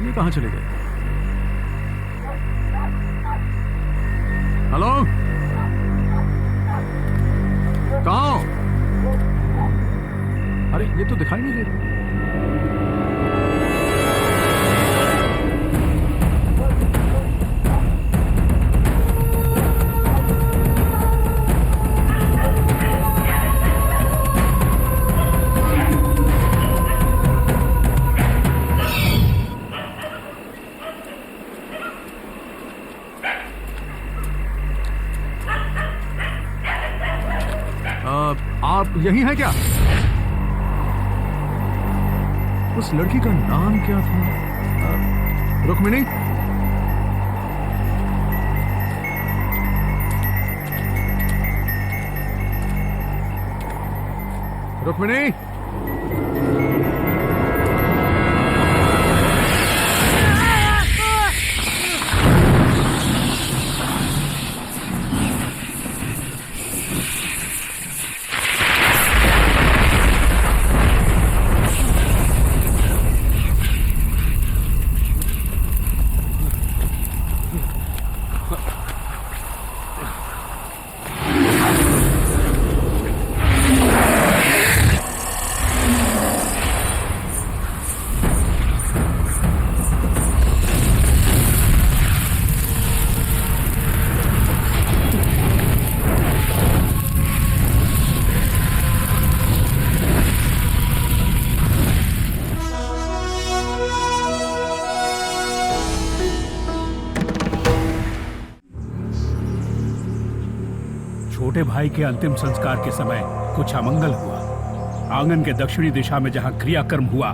ये कहाँ चले गए? हेलो, कहाँ हो? अरे ये तो दिखाई नहीं दे रहा। आप यही हैं क्या? उस लड़की का नाम क्या था? रुक्मिणी? रुक्मिणी? छोटे भाई के अंतिम संस्कार के समय कुछ अमंगल हुआ। आंगन के दक्षिणी दिशा में जहां क्रियाकर्म हुआ,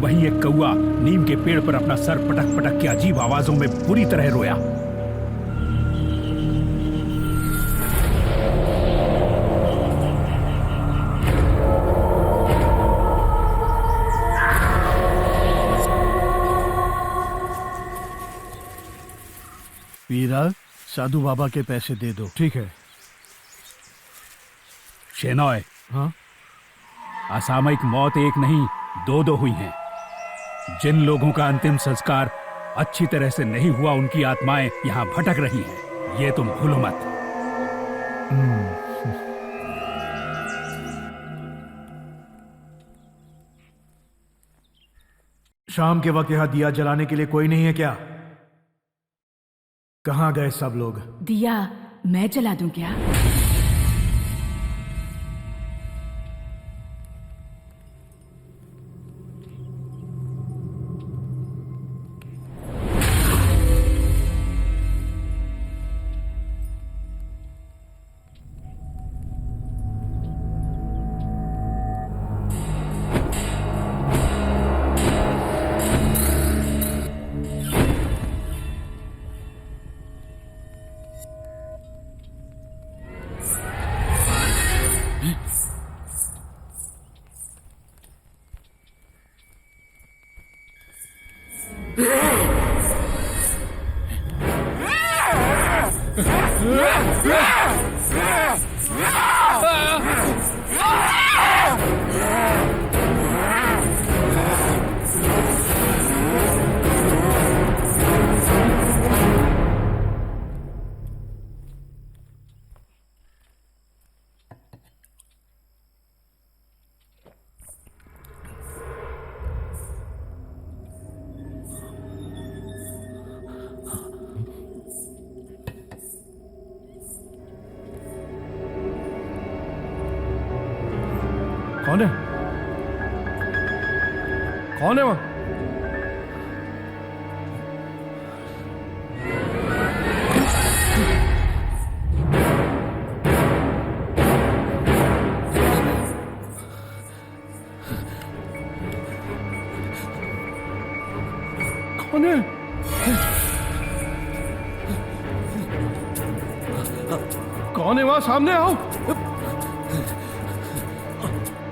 वहीं एक कौआ नीम के पेड़ पर अपना सर पटक पटक के अजीब आवाजों में बुरी तरह रोया। वीरा, साधु बाबा के पैसे दे दो। ठीक है। शेनॉय, हाँ? असामयिक मौत एक नहीं, दो हुई हैं। जिन लोगों का अंतिम संस्कार अच्छी तरह से नहीं हुआ, उनकी आत्माएं यहां भटक रही हैं। ये तुम भूलो मत। शाम के वक्त यहाँ दिया जलाने के लिए कोई नहीं है क्या? कहाँ गए सब लोग? दिया मैं जला दूं क्या? कौन है? कौन है वहां? कौन है? कौन है वहां? सामने आओ।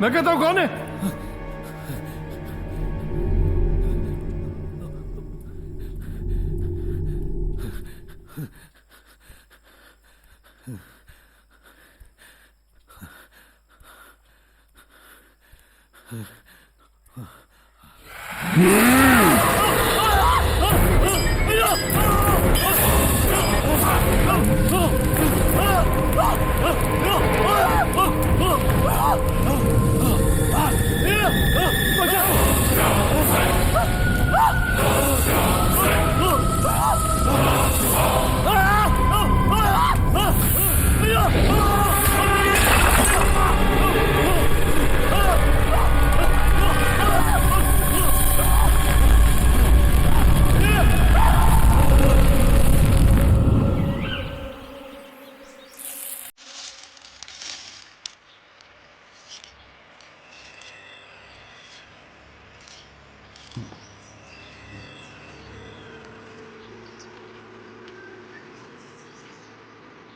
मैं कहता हूं कौन है?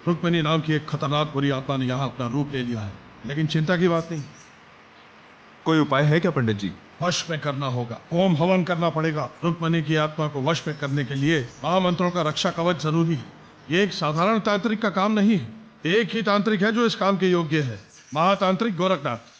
रुक्मिणी नाम की एक खतरनाक बुरी आत्मा ने यहाँ अपना रूप ले लिया है, लेकिन चिंता की बात नहीं, कोई उपाय है क्या पंडित जी? वश में करना होगा। होम हवन करना पड़ेगा। रुक्मिणी की आत्मा को वश में करने के लिए महामंत्रों का रक्षा कवच जरूरी है। ये एक साधारण तांत्रिक का काम नहीं है। एक ही तांत्रिक है जो इस काम के योग्य है, महातांत्रिक गोरखनाथ।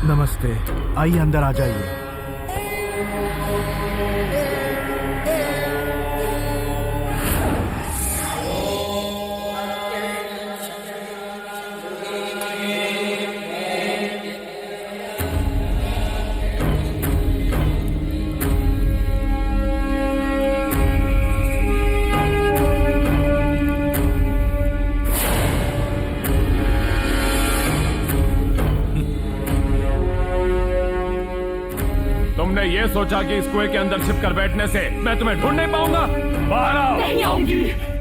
नमस्ते, आइए अंदर आ जाइए। तुमने ये सोचा कि इस कुएं के अंदर छिप कर बैठने से मैं तुम्हें ढूंढ नहीं पाऊंगा? बाहर आओ! नहीं आऊंगी।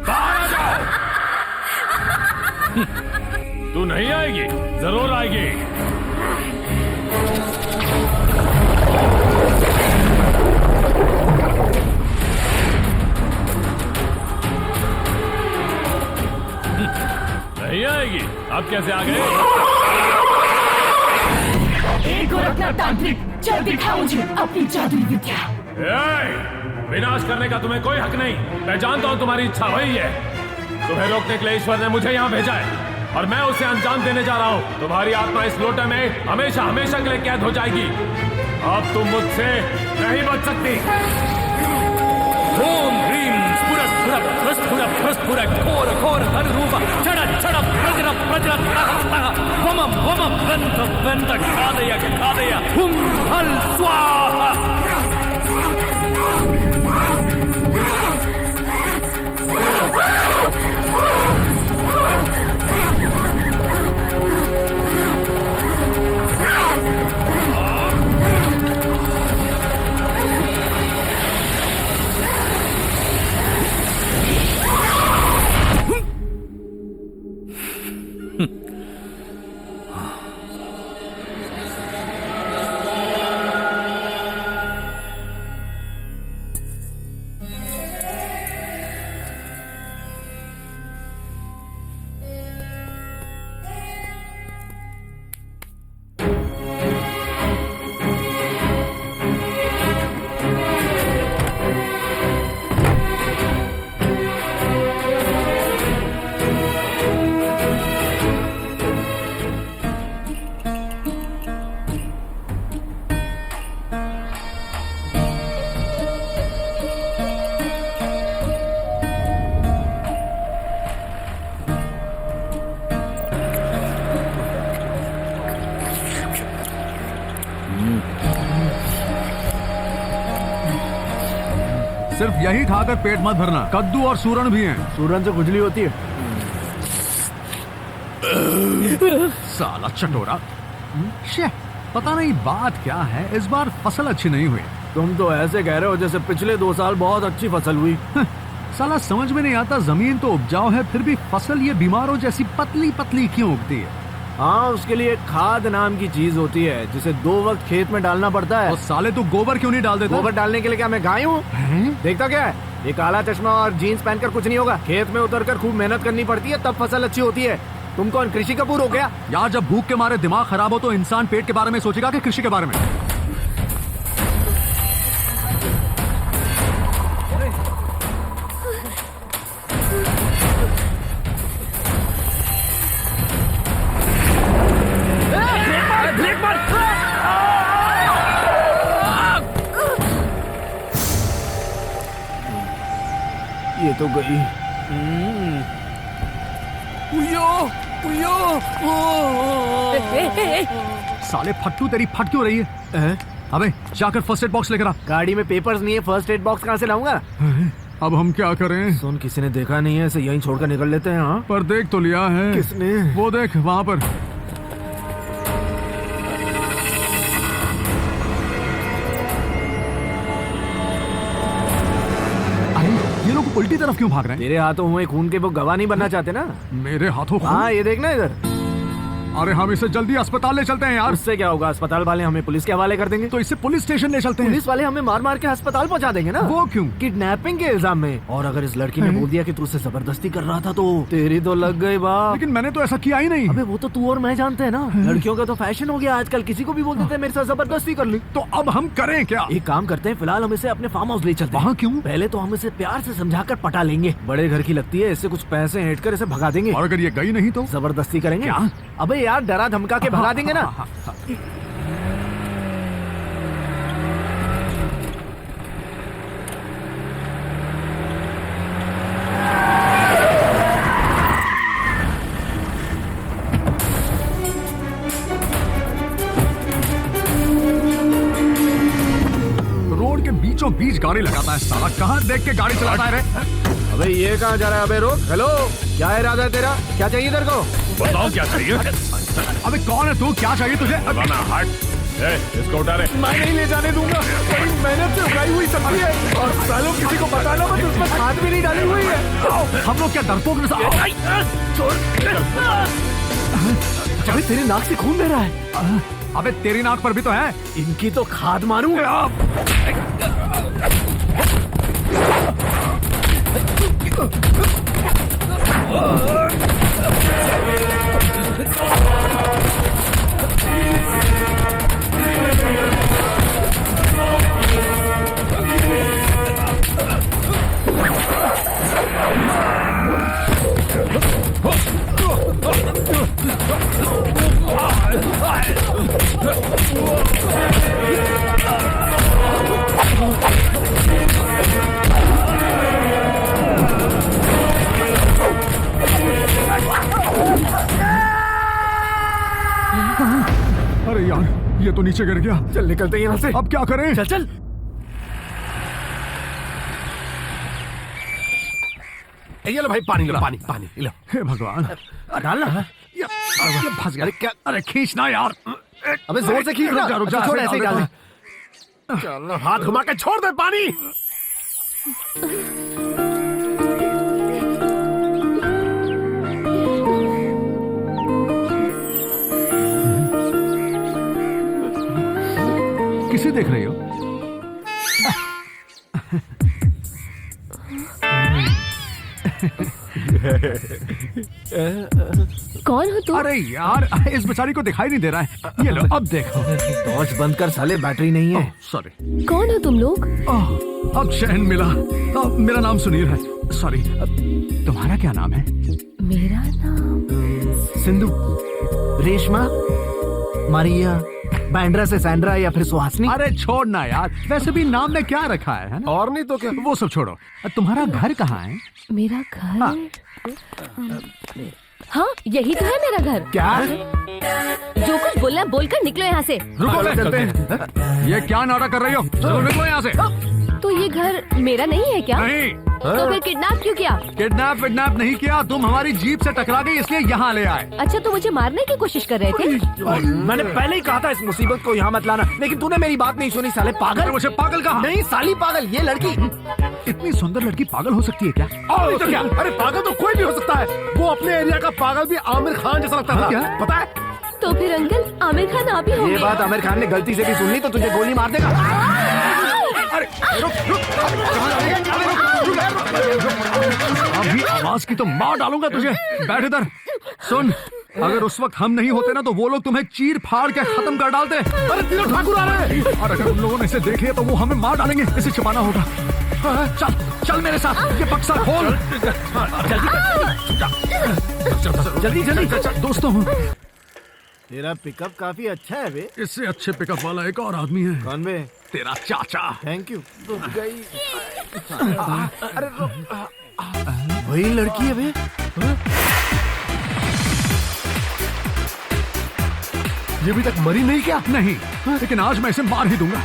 बाहर आ जाओ! तू नहीं आएगी? जरूर आएगी। नहीं आएगी? अब कैसे आ गए? एक गोरखनाथ तांत्रिक, चल दिखाओ मुझे अपनी जादुई विद्या। विनाश करने का तुम्हें कोई हक नहीं। मैं जानता हूं तुम्हारी इच्छा वही है। तुम्हें रोकने के लिए ईश्वर ने मुझे यहाँ भेजा है और मैं उसे अंजाम देने जा रहा हूँ। तुम्हारी आत्मा इस लोटे में हमेशा हमेशा के लिए कैद हो जाएगी। अब तुम मुझसे नहीं बच सकती। ओम ह्रीम स्फुरत स्फुरत स्फुरत स्फुरत घोर घोर धनुरूप चढ़ चढ़ प्रजर प्रजर वमम वमम वंत वंत खादय खादय हुम हल स्वाहा। सिर्फ यही खाकर पेट मत भरना, कद्दू और सूरन भी हैं। सूरन से खुजली होती है। साला चटोरा। शे, पता नहीं बात क्या है, इस बार फसल अच्छी नहीं हुई। तुम तो ऐसे कह रहे हो जैसे पिछले 2 साल बहुत अच्छी फसल हुई। साला समझ में नहीं आता, जमीन तो उपजाऊ है फिर भी फसल ये बीमारों जैसी पतली पतली क्यों उगती है? हाँ, उसके लिए खाद नाम की चीज होती है जिसे 2 वक्त खेत में डालना पड़ता है। और साले तो गोबर क्यों नहीं डाल देता? गोबर डालने के लिए क्या मैं गाय हूँ? देखता क्या है, ये काला चश्मा और जीन्स पहनकर कुछ नहीं होगा। खेत में उतरकर खूब मेहनत करनी पड़ती है, तब फसल अच्छी होती है। तुम कौन कृषि कपूर हो गया? यार, जब भूख के मारे दिमाग खराब हो तो इंसान पेट के बारे में सोचेगा कि कृषि के बारे में? तो गई। साले फट्टू तेरी फट क्यों रही है? अबे जाकर फर्स्ट एड बॉक्स लेकर आ। गाड़ी में पेपर्स नहीं है, फर्स्ट एड बॉक्स कहाँ से लाऊंगा? अब हम क्या करें? सुन, किसी ने देखा नहीं है, इसे यहीं छोड़कर निकल लेते हैं। हाँ, पर देख तो लिया है। किसने? वो देख वहां पर। अरे ये लोग उल्टी तरफ क्यों भाग रहे हैं? तेरे हाथों हुए खून के वो गवाह नहीं बनना चाहते ना? मेरे हाथों खून? हाँ, ये देखना इधर। अरे हम इसे जल्दी अस्पताल ले चलते हैं यार। उससे क्या होगा? अस्पताल वाले हमें पुलिस के हवाले कर देंगे। तो इसे पुलिस स्टेशन ले चलते हैं। पुलिस वाले हमें मार मार के अस्पताल पहुंचा देंगे ना। वो क्यों? किडनैपिंग के इल्जाम में। और अगर इस लड़की ने बोल दिया कि तू उससे जबरदस्ती कर रहा था तो तेरी तो लग गई बाप। लेकिन मैंने तो ऐसा किया ही नहीं। अबे वो तो तू और मैं जानते हैं ना। लड़कियों का तो फैशन हो गया आजकल, किसी को भी बोल देते हैं मेरे साथ जबरदस्ती कर ली। तो अब हम करें क्या? एक काम करते हैं, फिलहाल हम इसे अपने फार्म हाउस ले चलते हैं। वहाँ क्यों? पहले तो हम इसे प्यार से समझाकर पटा लेंगे। बड़े घर की लगती है, इससे कुछ पैसे ऐंठ कर इसे भगा देंगे। और अगर ये गई नहीं तो? जबरदस्ती करेंगे। क्या? अबे यार, डरा धमका के भगा देंगे ना। रोड के बीचों बीच गाड़ी लगाता है साला। कहाँ देख के गाड़ी चलाता है रे? अबे ये कहाँ जा रहा है? अबे रोक। हेलो, क्या इरादा है तेरा? क्या चाहिए तेरे को? बताओ क्या चाहिए? अबे कौन है तू? क्या चाहिए तुझे? बना हट। इसको उठा रहे। मैं नहीं ले जाने दूंगा। बड़ी मेहनत से उगाई हुई सब्जी है और सालों किसी को बताना मत, उसमें खाद भी नहीं डाली हुई है। हम लोग क्या डरपोक छोड़। अबे तेरे नाक से खून बह रहा है। अबे तेरी नाक पर भी तो है। इनकी तो खाद मारूं। अरे यार, ये तो नीचे गिर गया। चल निकलते हैं यहाँ से। अब क्या करें? चल चल। ये लो भाई, पानी लो, पानी पानी लो। हे भगवान, डालना। ये फंस गया। क्या? अरे खींचना यार। अबे जोर से खींच। रुक जा, छोड़, ऐसे ही डाल। चल हाथ घुमा के छोड़ दे पानी। किसे देख रही हो? कौन हो तुम? अरे यार, इस बेचारी को दिखाई नहीं दे रहा है। ये लो, अब देखो। टॉर्च बंद कर साले, बैटरी नहीं है। सॉरी। कौन हो तुम लोग? अब चैन मिला। मेरा नाम सुनील है। सॉरी, तुम्हारा क्या नाम है? मेरा नाम सिंधु, रेशमा, मारिया, बैंड्रा से सैंड्रा या फिर सुहासनी। अरे छोड़ना यार, वैसे भी नाम में क्या रखा है ना? और नहीं तो क्या। वो सब छोड़ो। तुम्हारा घर कहाँ है? मेरा घर। हाँ, यही तो है मेरा घर। क्या? जो कुछ बोलना है बोलकर निकलो यहाँ से। रुको, चलते हैं। ये क्या नाटक कर रही हो? चलो निकलो यहाँ से। तो ये घर मेरा नहीं है क्या? नहीं। तो फिर किडनैप क्यों किया? किडनैप नहीं किया, तुम हमारी जीप से टकरा गई इसलिए यहाँ ले आए। अच्छा, तो मुझे मारने की कोशिश कर रहे थे? मैंने पहले ही कहा था इस मुसीबत को यहाँ मत लाना, लेकिन तूने मेरी बात नहीं सुनी साले पागल। मुझे पागल कहा? नहीं साली पागल, ये लड़की। इतनी सुंदर लड़की पागल हो सकती है क्या? नहीं तो क्या? अरे पागल तो कोई भी हो सकता है। वो अपने एरिया का पागल भी आमिर खान जैसा लगता था। क्या? पता है? तो फिर अंकल, आमिर खान आप ही होंगे। ये बात आमिर खान ने गलती से भी सुन ली तो तुझे गोली मार देगा। अरे रुक। अभी आवाज की तो मार डालूंगा तुझे। बैठ इधर। सुन, अगर उस वक्त हम नहीं होते ना तो वो लोग तुम्हें चीर फाड़ के खत्म कर डालते। अरे तीनों ठाकुर आ रहे हैं। और अगर उन लोगों ने इसे देख लिया तो वो हमें मार डालेंगे। इसे छिपाना होगा। चल मेरे साथ। ये बक्सा खोल। जल्दी। दोस्तों, तेरा पिकअप काफी अच्छा है बे। इससे अच्छे पिकअप वाला एक और आदमी है। कौन बे? तेरा चाचा। Thank you. रुक गई। अरे रुक। वही लड़की है बे। ये अभी तक मरी नहीं क्या? नहीं, लेकिन आज मैं इसे मार ही दूंगा।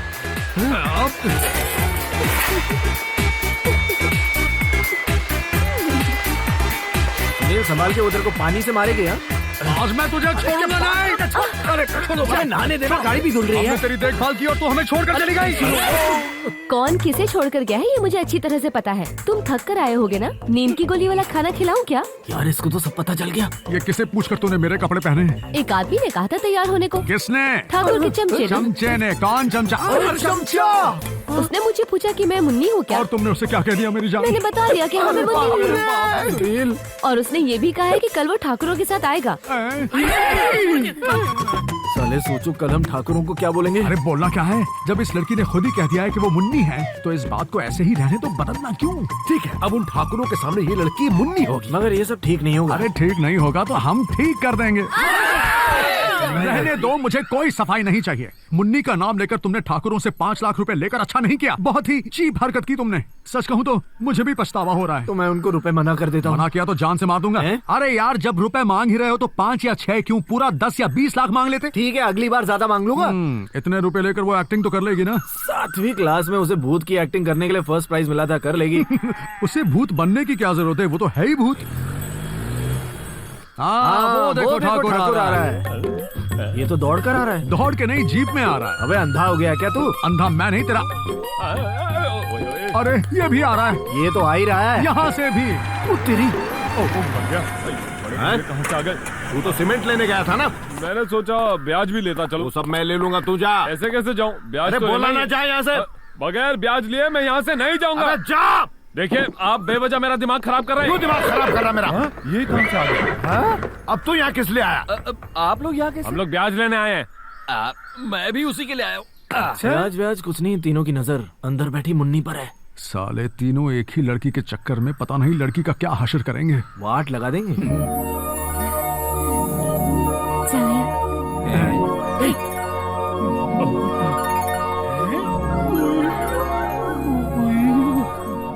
ये संभाल के उधर को पानी से मारेगे यार। आज मैं तुझे छोड़ूंगा नहीं। अरे छोड़ो, नहाने देना, गाड़ी भी धुल रही है। हमने तेरी देखभाल की और तू हमें छोड़कर चली गई। कौन किसे छोड़कर गया है ये मुझे अच्छी तरह से पता है। तुम थक कर आए होगे ना? नींद की गोली वाला खाना खिलाऊं क्या? यार इसको तो सब पता चल गया। ये किसे पूछकर तूने मेरे कपड़े पहने हैं? एक आदमी ने कहा था तैयार होने को। किसने? ठाकुर के चमचे ने। चमचे ने? कौन चमचा? चमचा। उसने मुझे पूछा कि मैं मुन्नी हूँ क्या? और तुमने उसे क्या कह दिया मेरी जान? मैंने बता दिया कि हमें मुन्नी हूँ। और उसने ये भी कहा है कि कल वो ठाकुरों के साथ आएगा। साले सोचो कल हम ठाकुरों को क्या बोलेंगे। अरे बोलना क्या है, जब इस लड़की ने खुद ही कह दिया है कि वो मुन्नी है, तो इस बात को ऐसे ही रहने तो बदलना क्यों? ठीक है, अब उन ठाकुरों के सामने ये लड़की मुन्नी होगी। मगर ये सब ठीक नहीं होगा। अरे ठीक नहीं होगा तो हम ठीक कर देंगे। रहने दो, मुझे कोई सफाई नहीं चाहिए। मुन्नी का नाम लेकर तुमने ठाकुरों से 5 लाख रुपए लेकर अच्छा नहीं किया। बहुत ही चीप हरकत की तुमने। सच कहूँ तो मुझे भी पछतावा हो रहा है। तो मैं उनको रुपए मना कर देता हूँ। मना किया तो जान से मार दूंगा। अरे यार, जब रुपए मांग ही रहे हो तो 5 या 6 क्यों, पूरा 10 या 20 लाख मांग लेते। ठीक है, अगली बार ज्यादा मांग लूंगा। इतने रुपए लेकर वो एक्टिंग तो कर लेगी ना? 7वीं क्लास में उसे भूत की एक्टिंग करने के लिए फर्स्ट प्राइज मिला था, कर लेगी। उसे भूत बनने की क्या जरूरत है, वो तो है ही भूत। वो देखो ठाकुर आ रहा है। ये तो दौड़ कर आ रहा है। दौड़ के नहीं, जीप में आ रहा है। अबे अंधा हो गया क्या तू? अंधा मैं नहीं, तेरा। अरे ये भी आ रहा है। ये तो आ ही रहा है। यहाँ से भी। तेरी कहाँ से आ गए? तू तो सीमेंट लेने गया था ना? मैंने सोचा ब्याज भी लेता चलो। वो सब मैं ले लूंगा, तू जा। ऐसे कैसे जाऊँ? ब्याज तो बोला लेना ना ही। जा यहाँ से। बगैर ब्याज लिए मैं यहाँ से नहीं जाऊंगा। अबे जा। देखिए, आप बेवजह मेरा दिमाग खराब कर रहे हैं। क्यों दिमाग खराब कर रहा मेरा? ये कौन सा आ गया? अब तू यहाँ किस लिए आया? आप लोग यहाँ कैसे? हम लोग ब्याज लेने आए हैं। मैं भी उसी के लिए आया हूँ। ब्याज व्याज कुछ नहीं, तीनों की नजर अंदर बैठी मुन्नी पर है। साले तीनों एक ही लड़की के चक्कर में पता नहीं लड़की का क्या हशर करेंगे। वाट लगा देंगे।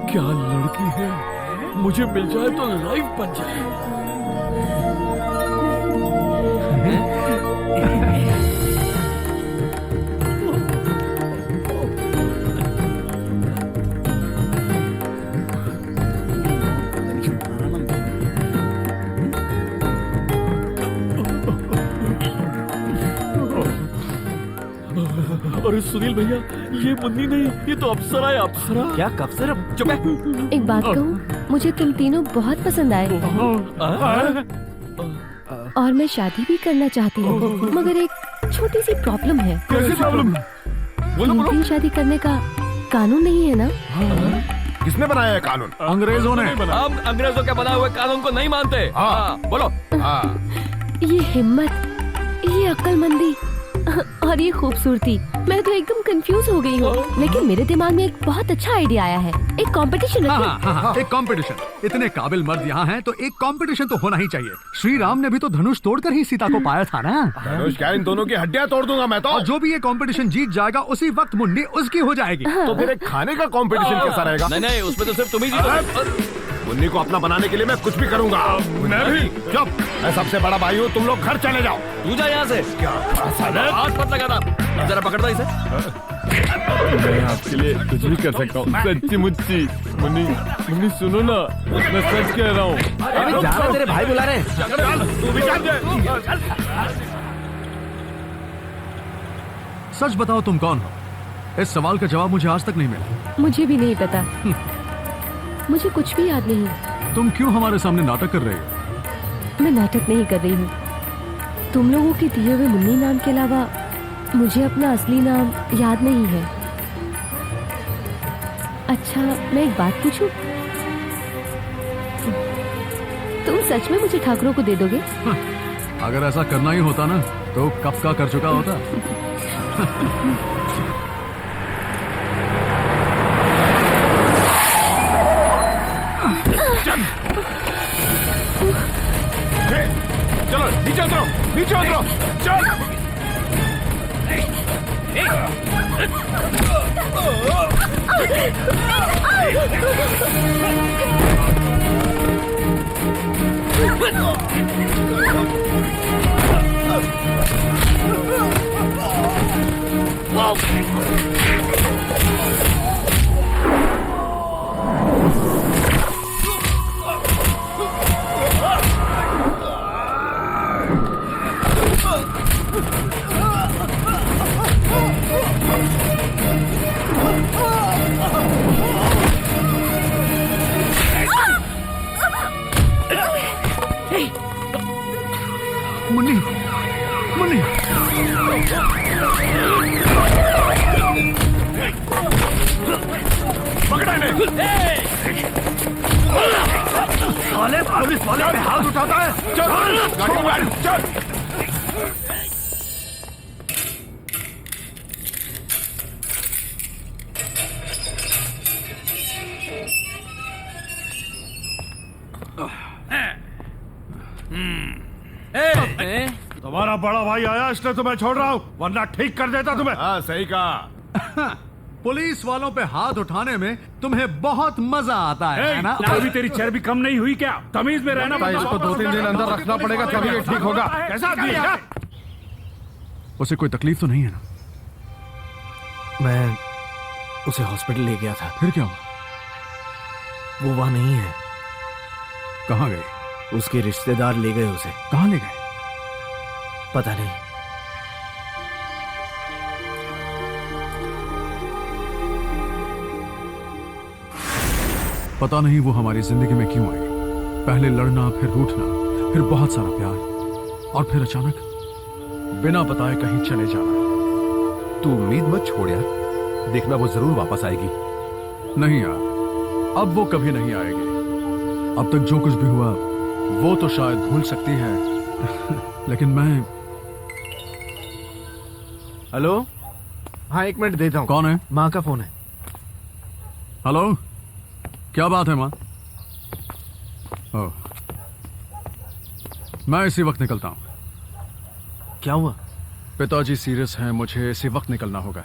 क्या लड़की है, मुझे मिल जाए तो लाइफ बन जाए। अरे सुनील भैया, ये मुन्नी नहीं, ये तो अप्सरा है, अप्सरा। क्या कब से रब? चुप है। एक बात कहूँ, मुझे तुम तीनों बहुत पसंद आए और मैं शादी भी करना चाहती हूँ, मगर एक छोटी सी प्रॉब्लम है। कैसी प्रॉब्लम? तीन शादी करने का कानून नहीं है ना? किसने बनाया है कानून? अंग्रेजों ने। हम अंग्रेजों के बनाए हुए कानून को नहीं मानते। हाँ, बोलो। ये हिम्मत, ये अक्लमंदी और ये खूबसूरती, मैं तो एकदम कंफ्यूज हो गई हूँ। लेकिन मेरे दिमाग में एक बहुत अच्छा आइडिया आया है। एक कंपटीशन रखें। हाँ, एक कंपटीशन। इतने काबिल मर्द यहाँ हैं तो एक कंपटीशन तो होना ही चाहिए। श्री राम ने भी तो धनुष तोड़कर ही सीता को पाया था ना। धनुष क्या, इन दोनों की हड्डियां तोड़ दूंगा मैं तो। और जो भी ये कंपटीशन जीत जाएगा उसी वक्त मुन्नी उसकी हो जाएगी। तो फिर एक खाने का कंपटीशन कैसा रहेगा? नहीं नहीं, उसमें तो सिर्फ तुम ही जीतोगे। मुन्नी को अपना बनाने के लिए मैं कुछ भी करूंगा। मैं भी। चुप, मैं सबसे बड़ा भाई हूँ, तुम लोग घर चले जाओ। तू जा यहाँ से। क्या हाथ मत लगाना, जरा पकड़ता इसे। मैं आपके लिए कुछ भी कर सकता हूँ, सच्ची मुच्ची। मुन्नी, मुन्नी सुनो ना, मैं सच कह रहा हूँ। अरे जा, तेरे भाई बुला रहे हैं। तू भी चल जा। सच बताओ तुम कौन हो? इस सवाल का जवाब मुझे आज तक नहीं मिला। मुझे भी नहीं पता, मुझे कुछ भी याद नहीं। तुम क्यों हमारे सामने नाटक कर रहे हो? मैं नाटक नहीं कर रही हूँ। तुम लोगों के दिए हुए मुन्नी नाम के अलावा मुझे अपना असली नाम याद नहीं है। अच्छा, मैं एक बात पूछूं? तुम सच में मुझे ठाकुरों को दे दोगे? अगर ऐसा करना ही होता ना तो कब का कर चुका होता। चलो नीचे उतरो, नीचे उतरो, चल। मुन्नी, मुन्नी, पकड़ा इन्हें। साले पुलिस वाले पे हाथ उठाता है। चल, गाड़ी में बैठ, चल। तुम्हारा बड़ा भाई आया इसलिए तो मैं छोड़ रहा हूँ, वरना ठीक कर देता तुम्हें। हाँ सही कहा। पुलिस वालों पे हाथ उठाने में तुम्हें बहुत मजा आता है ना? अभी तेरी चर्बी कम नहीं हुई क्या? तमीज में रहना। इसको 2-3 दिन अंदर रखना पड़ेगा तभी ये ठीक होगा। कैसा आदमी है? उसे कोई तकलीफ तो नहीं है ना? मैं उसे हॉस्पिटल ले गया था। फिर क्या हुआ? वो वहां नहीं है। कहाँ गए? उसके रिश्तेदार ले गए उसे। कहाँ ले गए? पता नहीं। पता नहीं वो हमारी जिंदगी में क्यों आई। पहले लड़ना, फिर रूठना, फिर बहुत सारा प्यार, और फिर अचानक बिना बताए कहीं चले जाना। तू उम्मीद मत छोड़ यार, देखना वो जरूर वापस आएगी। नहीं यार, अब वो कभी नहीं आएगी। अब तक जो कुछ भी हुआ वो तो शायद भूल सकती है लेकिन मैं। हेलो, हाँ 1 मिनट देता हूँ। कौन है? माँ का फोन है। हेलो, क्या बात है माँ? ओह, मैं इसी वक्त निकलता हूँ। क्या हुआ? पिताजी सीरियस हैं, मुझे इसी वक्त निकलना होगा।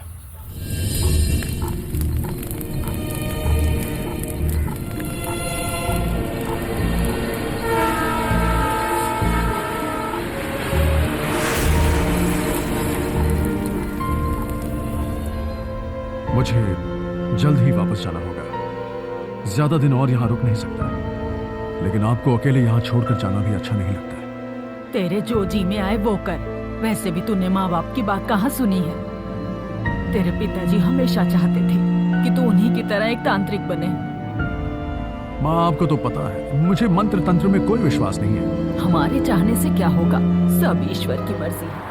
मुझे जल्द ही वापस जाना होगा। ज्यादा दिन और यहाँ रुक नहीं सकता, लेकिन आपको अकेले यहाँ छोड़कर जाना भी अच्छा नहीं लगता। तेरे जो जी में आए वो कर। वैसे भी तूने माँ बाप की बात कहाँ सुनी है? तेरे पिताजी हमेशा चाहते थे कि तू उन्हीं की तरह एक तांत्रिक बने। माँ, आपको तो पता है मुझे मंत्र तंत्र में कोई विश्वास नहीं है। हमारे चाहने से क्या होगा, सब ईश्वर की मर्जी है।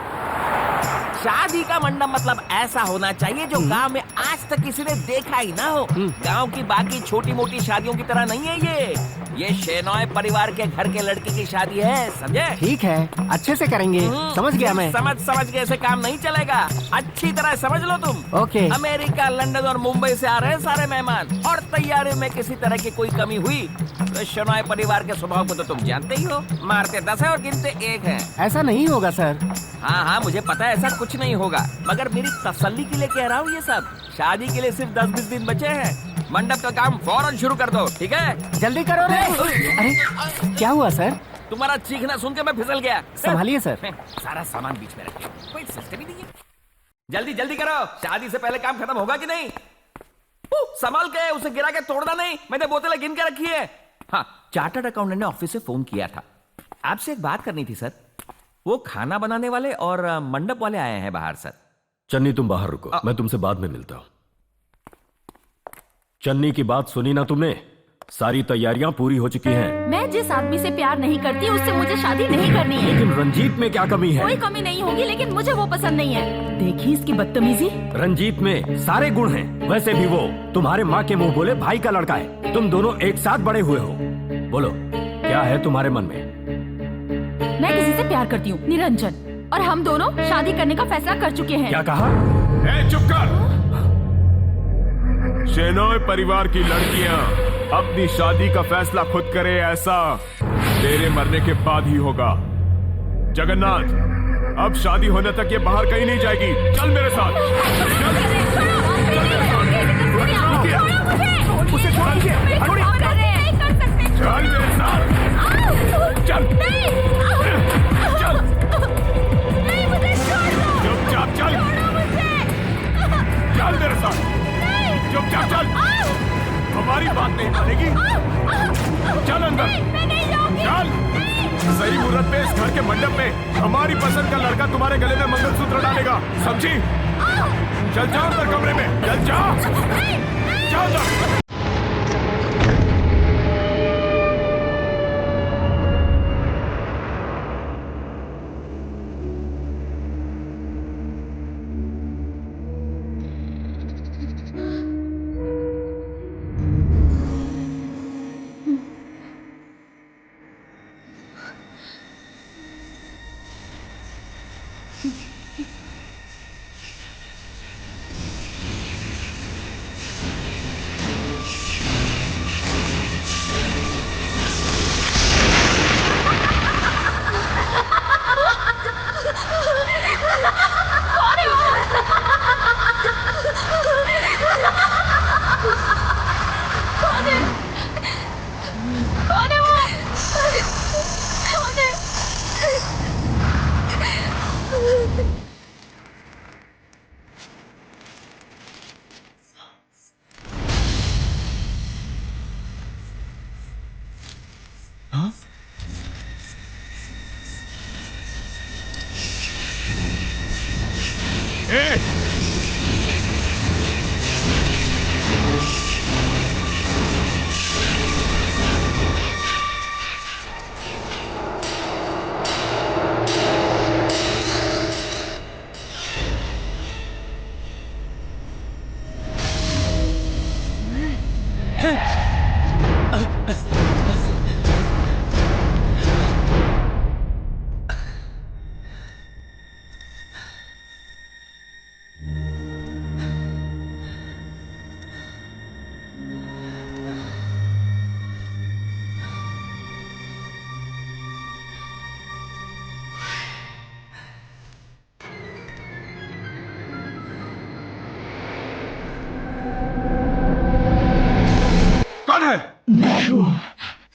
शादी का मंडप मतलब ऐसा होना चाहिए जो गांव में आज तक किसी ने देखा ही ना हो। गांव की बाकी छोटी मोटी शादियों की तरह नहीं है ये शेनॉय परिवार के घर के लड़के की शादी है, समझे? ठीक है, अच्छे से करेंगे। समझ गया मैं। समझ के ऐसे काम नहीं चलेगा। अच्छी तरह समझ लो तुम। ओके। अमेरिका, लंदन और मुंबई से आ रहे हैं सारे मेहमान, और तैयारी में किसी तरह की कोई कमी हुई तो शेनॉय परिवार के स्वभाव को तो तुम जानते ही हो। मारते 10 है और गिनते 1 है। ऐसा नहीं होगा सर। हाँ, मुझे पता है ऐसा कुछ नहीं होगा, मगर मेरी तसल्ली के लिए कह रहा हूँ ये सब। शादी के लिए सिर्फ 10-20 दिन बचे हैं। मंडप का काम फौरन शुरू कर दो, ठीक है? जल्दी करो रे। अरे क्या हुआ सर? तुम्हारा चीखना सुन के मैं फिसल गया। संभालिए सर। सारा सामान बीच में रखिए, कोई सिस्टम ही नहीं है। जल्दी करो, शादी से पहले काम खत्म होगा कि नहीं? संभाल के, उसे गिरा के तोड़ना नहीं। मैंने बोतलें गिन के रखी है। हाँ, चार्टर्ड अकाउंटेंट ने ऑफिस से फोन किया था। आपसे एक बात करनी थी सर। वो खाना बनाने वाले और मंडप वाले आए हैं बाहर सर। चन्नी तुम बाहर रुको, मैं तुमसे बाद में मिलता हूं। चन्नी की बात सुनी ना तुमने? सारी तैयारियां पूरी हो चुकी हैं। मैं जिस आदमी से प्यार नहीं करती उससे मुझे शादी नहीं करनी है। लेकिन रंजीत में क्या कमी है? कोई कमी नहीं होगी, लेकिन मुझे वो पसंद नहीं है। देखी इसकी बदतमीजी। रंजीत में सारे गुण हैं। वैसे भी वो तुम्हारे माँ के मुंह बोले भाई का लड़का है। तुम दोनों एक साथ बड़े हुए हो। बोलो क्या है तुम्हारे मन में? मैं किसी से प्यार करती हूँ, निरंजन, और हम दोनों शादी करने का फैसला कर चुके हैं। क्या कहा? चुप कर। शेनॉय परिवार की लड़कियां अपनी शादी का फैसला खुद करे, ऐसा तेरे मरने के बाद ही होगा। जगन्नाथ, अब शादी होने तक ये बाहर कहीं नहीं जाएगी। चल मेरे साथ। उसे छोड़ दीजिए। चल मेरे साथ। चल। हमारी बात नहीं मानेगी। चल अंदर, चल। सही मुहूर्त पे इस घर के मंडप में हमारी पसंद का लड़का तुम्हारे गले में मंगलसूत्र डालेगा, समझी? चल जाओ अंदर कमरे में, चल जाओ, जाओ जाओ।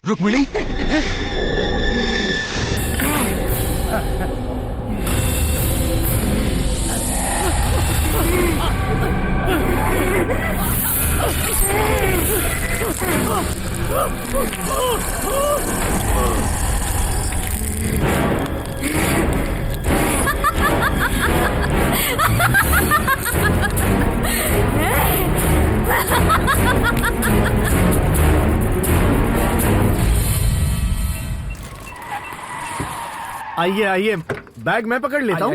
रुक्मिणी, आइए आइए, बैग मैं पकड़ लेता हूँ।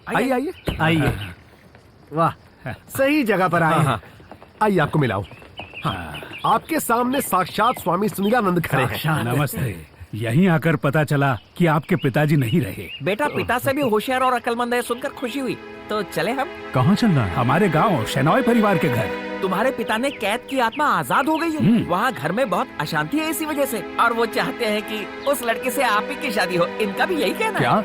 आइए आइए आइए। वाह, सही जगह पर आए हैं। आइए आपको मिलाओ। आपके सामने साक्षात स्वामी सुनीलानंद खड़े हैं। नमस्ते। यहीं आकर पता चला कि आपके पिताजी नहीं रहे। बेटा पिता से भी होशियार और अक्लमंद है सुनकर खुशी हुई। तो चले हम। कहाँ चलना है? हमारे गांव शेनॉय परिवार के घर। तुम्हारे पिता ने कैद की आत्मा आजाद हो गई है। वहाँ घर में बहुत अशांति है इसी वजह से, और वो चाहते हैं कि उस लड़के से आप ही की शादी हो। इनका भी यही कहना क्या?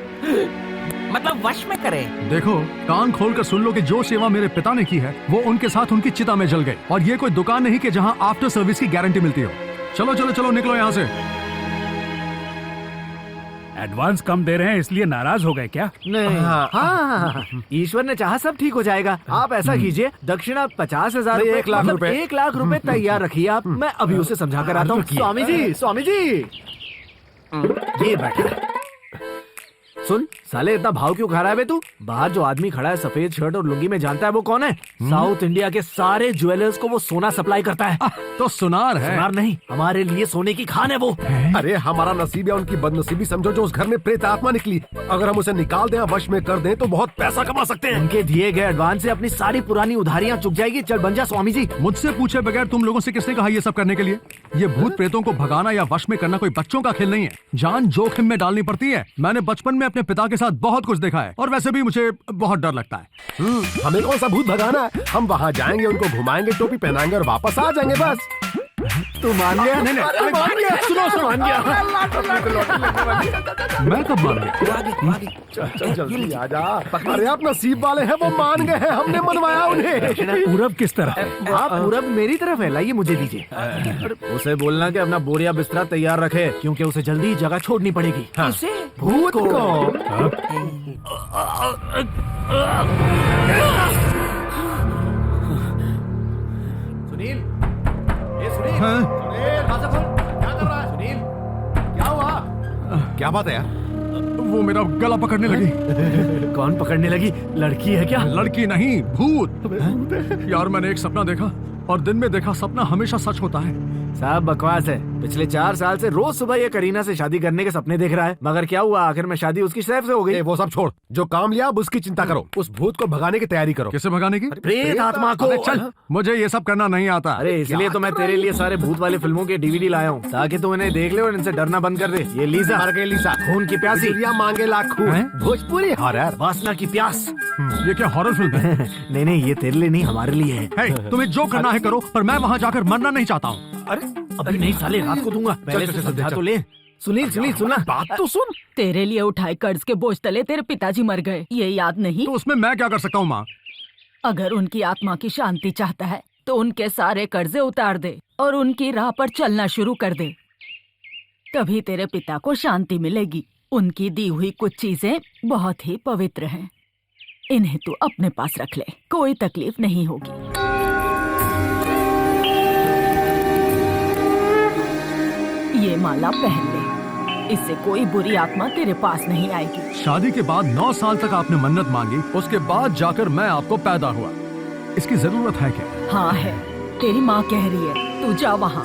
मतलब वश में करें। देखो, कान खोल कर सुन लो कि जो सेवा मेरे पिता ने की है वो उनके साथ उनकी चिता में जल गई, और ये कोई दुकान नहीं कि जहाँ आफ्टर सर्विस की गारंटी मिलती हो। चलो चलो चलो, निकलो यहाँ से। एडवांस कम दे रहे हैं इसलिए नाराज हो गए क्या? नहीं, हाँ, ईश्वर ने चाहा सब ठीक हो जाएगा। आप ऐसा कीजिए, दक्षिणा 50,000 नहीं, 1 लाख रुपए। 1 लाख रुपए तैयार रखिए आप। मैं अभी उसे समझा कर आता हूँ। स्वामी जी, स्वामी जी, ये बैठा है। सुन साले, इतना भाव क्यों खा रहा है बे तू? बाहर जो आदमी खड़ा है सफेद शर्ट और लुंगी में, जानता है वो कौन है? साउथ इंडिया के सारे ज्वेलर्स को वो सोना सप्लाई करता है। तो सुनार है। सुनार नहीं, हमारे लिए सोने की खान है वो। अरे हमारा नसीब या उनकी बदनसीबी समझो जो उस घर में प्रेत आत्मा निकली। अगर हम उसे निकाल दें, वश में कर दें तो बहुत पैसा कमा सकते हैं। उनके दिए गए एडवांस से अपनी सारी पुरानी उधारियां चुक जाएगी। चल बन जा स्वामी जी। मुझसे पूछे बगैर तुम लोगों से किसने कहा ये सब करने के लिए? ये भूत प्रेतों को भगाना या वश में करना कोई बच्चों का खेल नहीं है। जान जोखिम में डालनी पड़ती है। मैंने बचपन में अपने पिता के साथ बहुत कुछ देखा है, और वैसे भी मुझे बहुत डर लगता है। हमें कौन सा भूत भगाना है? हम वहाँ जाएंगे, उनको घुमाएंगे, टोपी पहनाएंगे और वापस आ जाएंगे बस। तू मान गया? नहीं नहीं, मान गया। सुनो, मान गया। मैं कब मान गया? चल जल्दी आ जा। अरे आप नसीब वाले हैं, वो मान गए हैं, हमने मनवाया उन्हें। पूरब किस तरफ है? आप पूरब मेरी तरफ है, लाइए मुझे दीजिए। उसे बोलना कि अपना बोरिया बिस्तरा तैयार रखे, क्योंकि उसे जल्दी ही जगह छोड़नी पड़ेगी। किसे? भूत को। सुनील, क्या बात है यार? वो मेरा गला पकड़ने लगी। कौन पकड़ने लगी? लड़की है क्या? लड़की नहीं, भूत। यार मैंने एक सपना देखा और दिन में देखा सपना हमेशा सच होता है। साहब बकवास है। पिछले 4 साल से रोज सुबह ये करीना से शादी करने के सपने देख रहा है, मगर क्या हुआ? आखिर में शादी उसकी सैफ से हो गई। वो सब छोड़, जो काम लिया अब उसकी चिंता करो। उस भूत को भगाने की तैयारी करो। किसे भगाने की? प्रेत आत्मा को। अबे चल, मुझे ये सब करना नहीं आता। अरे इसलिए तो मैं तेरे लिए सारे भूत वाले फिल्मों के DVD लाया हूँ, ताकि तू इन्हें देख ले और इनसे डरना बंद कर दे। ये लीजा मर गई लीसा, खून की प्यासी, चिड़िया मांगे लाख खून। हैं? भोजपुरी हॉरर। वासना की प्यास। ये क्या हॉरर फिल्म है? नहीं नहीं, ये तेरे लिए नहीं, हमारे लिए है। हे, तुम्हें जो करना है करो, पर मैं वहाँ जाकर मरना नहीं चाहता हूँ। अरे अभी नहीं साले, रात को दूंगा। पहले से समझा तो ले। सुनील सुनील सुना, बात तो सुन। तेरे लिए उठाए कर्ज के बोझ तले तेरे पिताजी मर गए, ये याद नहीं? तो उसमें मैं क्या कर सकता हूँ माँ? अगर उनकी आत्मा की शांति चाहता है तो उनके सारे कर्जे उतार दे और उनकी राह पर चलना शुरू कर दे, तभी तेरे पिता को शांति मिलेगी। उनकी दी हुई कुछ चीजें बहुत ही पवित्र हैं, इन्हें तू अपने पास रख ले, कोई तकलीफ नहीं होगी। ये माला पहन ले, इससे कोई बुरी आत्मा तेरे पास नहीं आएगी। शादी के बाद 9 साल तक आपने मन्नत मांगी, उसके बाद जाकर मैं आपको पैदा हुआ। इसकी जरूरत है क्या? हाँ है, तेरी माँ कह रही है, तू जा वहाँ।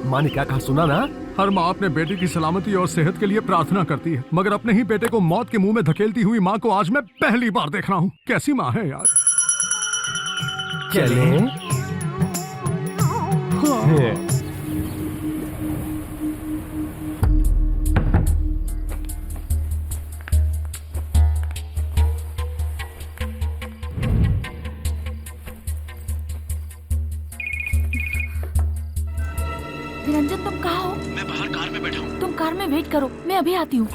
माँ ने क्या कहा सुना ना? हर माँ अपने बेटे की सलामती और सेहत के लिए प्रार्थना करती है, मगर अपने ही बेटे को मौत के मुंह में धकेलती हुई माँ को आज मैं पहली बार देख रहा हूँ। कैसी माँ है यार। चले निरंजन तुम कहाँ हो? मैं बाहर कार में बैठा हूँ। तुम कार में वेट करो, मैं अभी आती हूँ।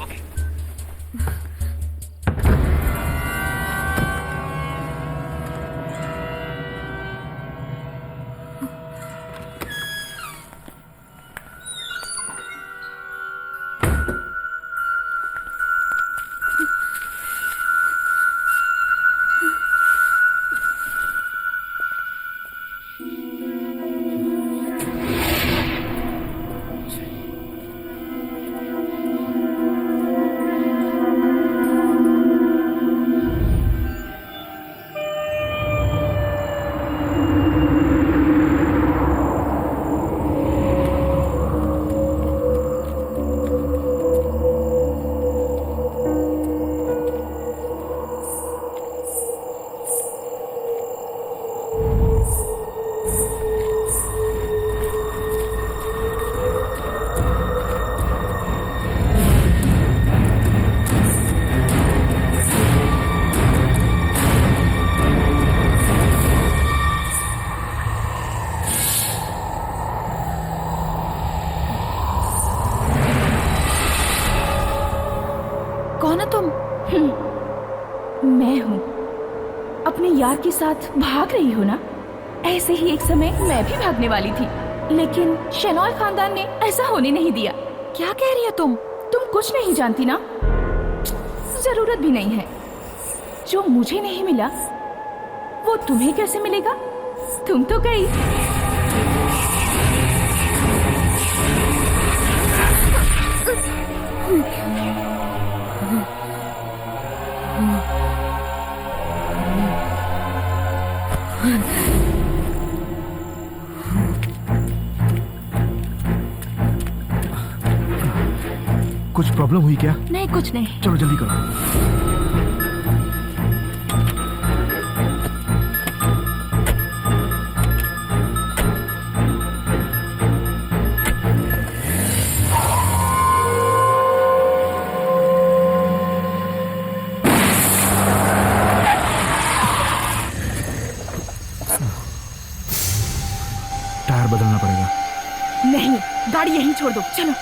कौन हो तुम? मैं हूँ। अपने यार के साथ भाग रही हो ना? ऐसे ही एक समय मैं भी भागने वाली थी, लेकिन शेनॉय खानदान ने ऐसा होने नहीं दिया। क्या कह रही हो तुम? तुम कुछ नहीं जानती ना? जरूरत भी नहीं है। जो मुझे नहीं मिला वो तुम्हें कैसे मिलेगा? तुम तो गई। कुछ प्रॉब्लम हुई क्या? नहीं कुछ नहीं। चलो जल्दी करो। टायर बदलना पड़ेगा। नहीं, गाड़ी यहीं छोड़ दो, चलो।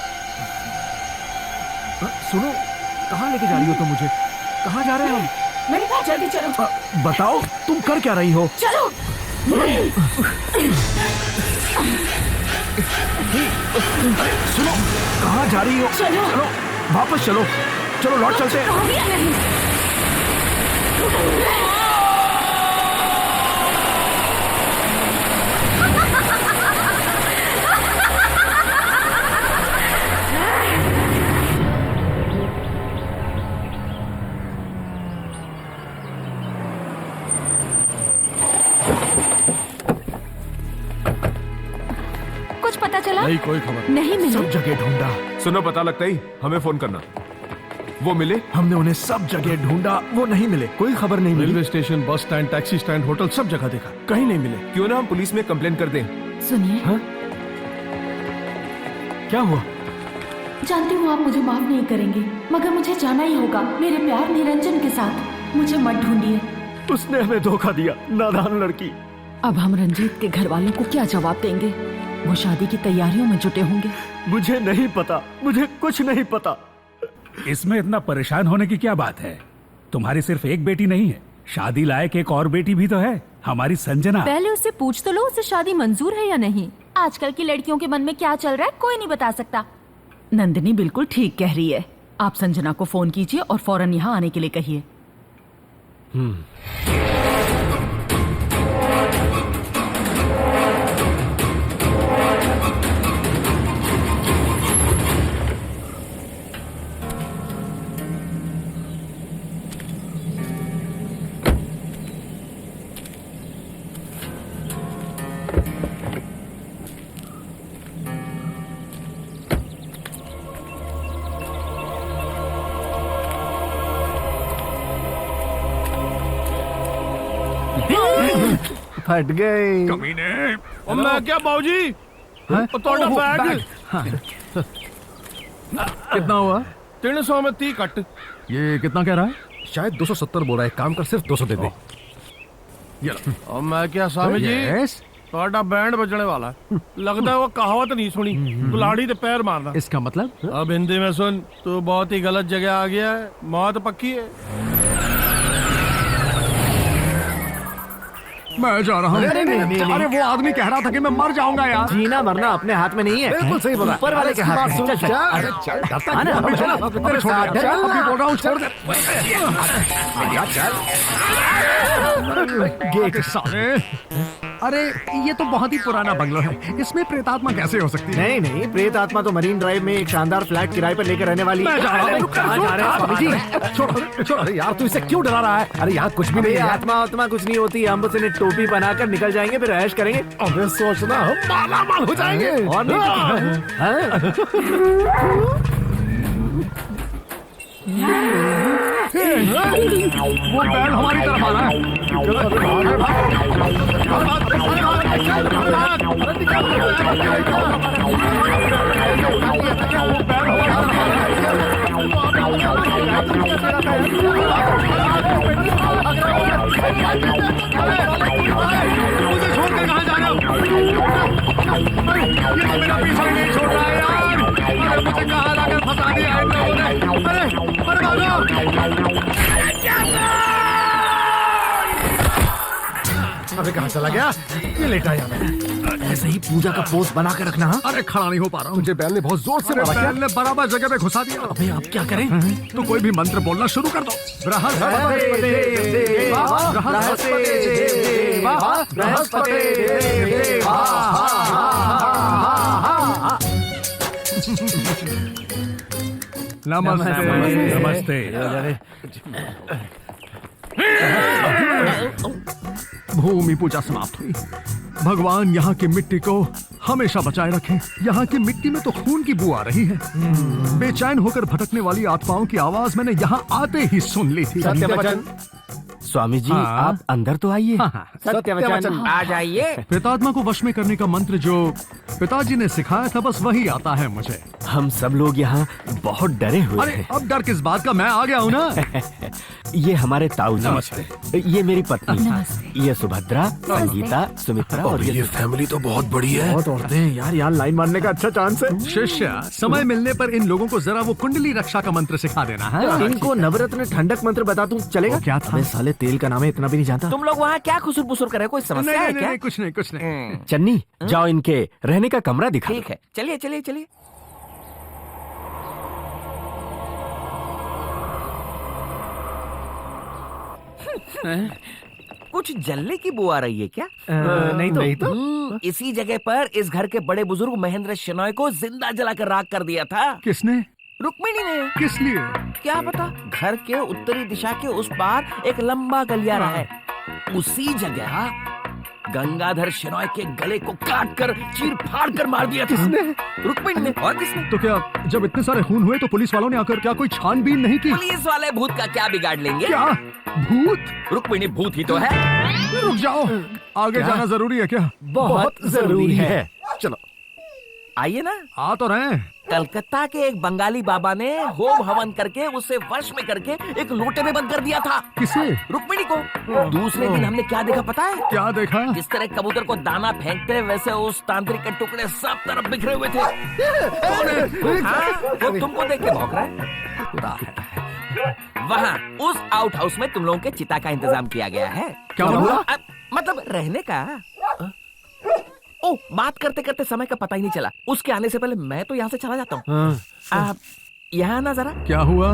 सुनो, कहाँ लेके जा रही हो तुम मुझे? कहाँ जा रहे हो हम? मैंने कहा जल्दी चलो। बताओ तुम कर क्या रही हो? चलो। सुनो, कहाँ जा रही हो? चलो। चलो वापस चलो, चलो लौट चलते हैं। कहोगे या नहीं? पता चला? नहीं, कोई खबर नहीं मिले। सब जगह ढूंढा, सुनो, पता लगता ही हमें फोन करना। वो मिले? हमने उन्हें सब जगह ढूंढा, वो नहीं मिले, कोई खबर नहीं मिली। Railway station, bus stand, taxi stand, hotel, सब जगह देखा, कहीं नहीं मिले। क्यों ना हम पुलिस में कंप्लेन कर दें? सुनिए, क्या हुआ? जानती हूँ आप मुझे माफ नहीं करेंगे, मगर मुझे जाना ही होगा मेरे प्यार निरंजन के साथ। मुझे मत ढूंढिए। उसने हमें धोखा दिया, नादान लड़की। अब हम रंजीत के घर वालों को क्या जवाब देंगे? वो शादी की तैयारियों में जुटे होंगे। मुझे नहीं पता, मुझे कुछ नहीं पता। इसमें इतना परेशान होने की क्या बात है? तुम्हारी सिर्फ एक बेटी नहीं है, शादी लायक एक और बेटी भी तो है, हमारी संजना। पहले उससे पूछ तो लो, उसे शादी मंजूर है या नहीं। आजकल की लड़कियों के मन में क्या चल रहा है कोई नहीं बता सकता। नंदिनी बिल्कुल ठीक कह रही है। आप संजना को फोन कीजिए और फौरन यहाँ आने के लिए कहिए। फट गए। कमीने। और मैं क्या बाबूजी, तोड़ा बैग। कितना हुआ? 300 में 30 कट। ये कितना कह रहा है? शायद 270 बोल रहा है, काम कर सिर्फ 200 दे दे। और मैं क्या स्वामी जी, यस। तोड़ा बैंड बजने वाला है। लगता है वो कहावत नहीं सुनी, गुलाड़ी ते पैर मारना। इसका मतलब? अब हिंदी में सुन, तू बहुत ही गलत जगह आ गया है, मौत पक्की है। मैं जा रहा हूँ। अरे वो आदमी कह रहा था कि मैं मर जाऊंगा यार। जीना मरना अपने हाथ में नहीं है, बिल्कुल सही बोला। ऊपर वाले के हाथ में। चल, चल। अरे चल, डरता आना, क्यों? अभी चल, चल, अभी तेरे साथ, चल। अभी बोल रहा हूँ, छोड़ दे। गेट साले। अरे ये तो बहुत ही पुराना बंगलो है, इसमें प्रेतात्मा कैसे हो सकती है? नहीं नहीं, प्रेत आत्मा तो मरीन ड्राइव में एक शानदार फ्लैट किराए पर लेकर रहने वाली। मैं जा रहा हूँ। कहाँ जा रहे हैं स्वामी जी? छोड़ छोड़, अरे यार तू इसे क्यों डरा रहा है? अरे यहाँ कुछ भी नहीं है। आत्मा आत्मा कुछ नहीं होती, हम बस इन्हें टोपी बनाकर निकल जाएंगे, फिर ऐश करेंगे। अबे सोचना हम मालामाल हो जाएंगे। और नहीं तो वो बैल हमारी तरफ आ रहा है। मुझे छोड़ के कहाँ जा रहे हो? ये तो मेरा पीछा ही नहीं छोड़ रहा है यार। अरे मुझे कहाँ लाकर फंसा दिया है इन लोगों ने। अरे भागो। अबे कहाँ चला गया? ये लेटा यहाँ में। ऐसे ही पूजा का पोस्ट बना कर रखना। हाँ? अरे खड़ा नहीं हो पा रहा हूँ। तुझे बैल ने बहुत जोर से मारा क्या? बैल ने बराबर जगह पे घुसा दिया। अबे अब क्या करें? तो कोई भी मंत्र बोलना शुरू कर दो। बृहस्पति देवा, बृहस्पति देवा, बृहस्पति देवा। नमस्ते। नमस्ते। भूमि पूजा समाप्त हुई। भगवान यहाँ की मिट्टी को हमेशा बचाए रखें। यहाँ की मिट्टी में तो खून की बू आ रही है। बेचैन होकर भटकने वाली आत्माओं की आवाज मैंने यहाँ आते ही सुन ली थी। सत्यवचन। स्वामी जी, हाँ। आप अंदर तो आइए। सत्यवचन। आ जाइए। प्रेतात्मा को वश में करने का मंत्र जो पिताजी ने सिखाया था, बस वही आता है मुझे। हम सब लोग यहाँ बहुत डरे हुए अरे हैं। अब डर किस बात का, मैं आ गया हूँ ना। ये हमारे ताऊ जी। नमस्ते। ये मेरी पत्नी। ये सुभद्रा, संगीता, सुमित्रा और ये फैमिली तो बहुत बड़ी है। बहुत औरतें हैं यार, यहाँ लाइन मारने का अच्छा चांस है। शिष्य, समय मिलने पर इन लोगों को जरा वो कुंडली रक्षा का मंत्र सिखा देना है। इनको नवरत्न ठंडक मंत्र बता दूं चलेगा? वो क्या था? अबे साले तेल का नाम है, इतना भी नहीं जानता। तुम लोग वहाँ क्या खुसुर पुसुर कर रहे हो? कोई समस्या नहीं, है नहीं, क्या? नहीं, कुछ नहीं, कुछ नहीं। चन्नी, जाओ इनके रहने का कमरा दिखा। ठीक है, चलिए चलिए चलिए। कुछ जलने की बू आ रही है क्या? नहीं तो इसी जगह पर इस घर के बड़े बुजुर्ग महेंद्र शेनॉय को जिंदा जलाकर राख कर दिया था। किसने? रुक्मिणी ने। किस लिए? क्या पता। घर के उत्तरी दिशा के उस पार एक लंबा गलियारा है, उसी जगह गंगाधर शेनॉय के गले को काट कर चीर फाड़ कर मार दिया था। किसने? रुक्मिणी ने। और किसने? तो क्या जब इतने सारे खून हुए तो पुलिस वालों ने आकर क्या कोई छानबीन नहीं की? पुलिस वाले भूत का क्या बिगाड़ लेंगे? क्या भूत? रुक्मिणी भूत ही तो है। रुक जाओ, आगे जाना जरूरी है क्या? बहुत जरूरी है। चलो आइए ना। आ तो रहे हैं। कलकत्ता के एक बंगाली बाबा ने होम हवन करके उसे वश में करके एक लोटे में बंद कर दिया था। किसे? रुक्मिणी को। दूसरे दिन हमने क्या देखा पता है? क्या देखा? जिस तरह कबूतर को दाना फेंकते वैसे उस तांत्रिक के टुकड़े सब तरफ बिखरे हुए थे। हाँ, वो तुमको देख के भौंक रहा है। वहाँ उस आउट हाउस में तुम लोगों के चिता का इंतजाम किया गया है। क्या हुआ? मतलब रहने का। ओ, बात करते करते समय का पता ही नहीं चला। उसके आने से पहले मैं तो यहाँ से चला जाता हूँ। यहाँ ना जरा। क्या हुआ?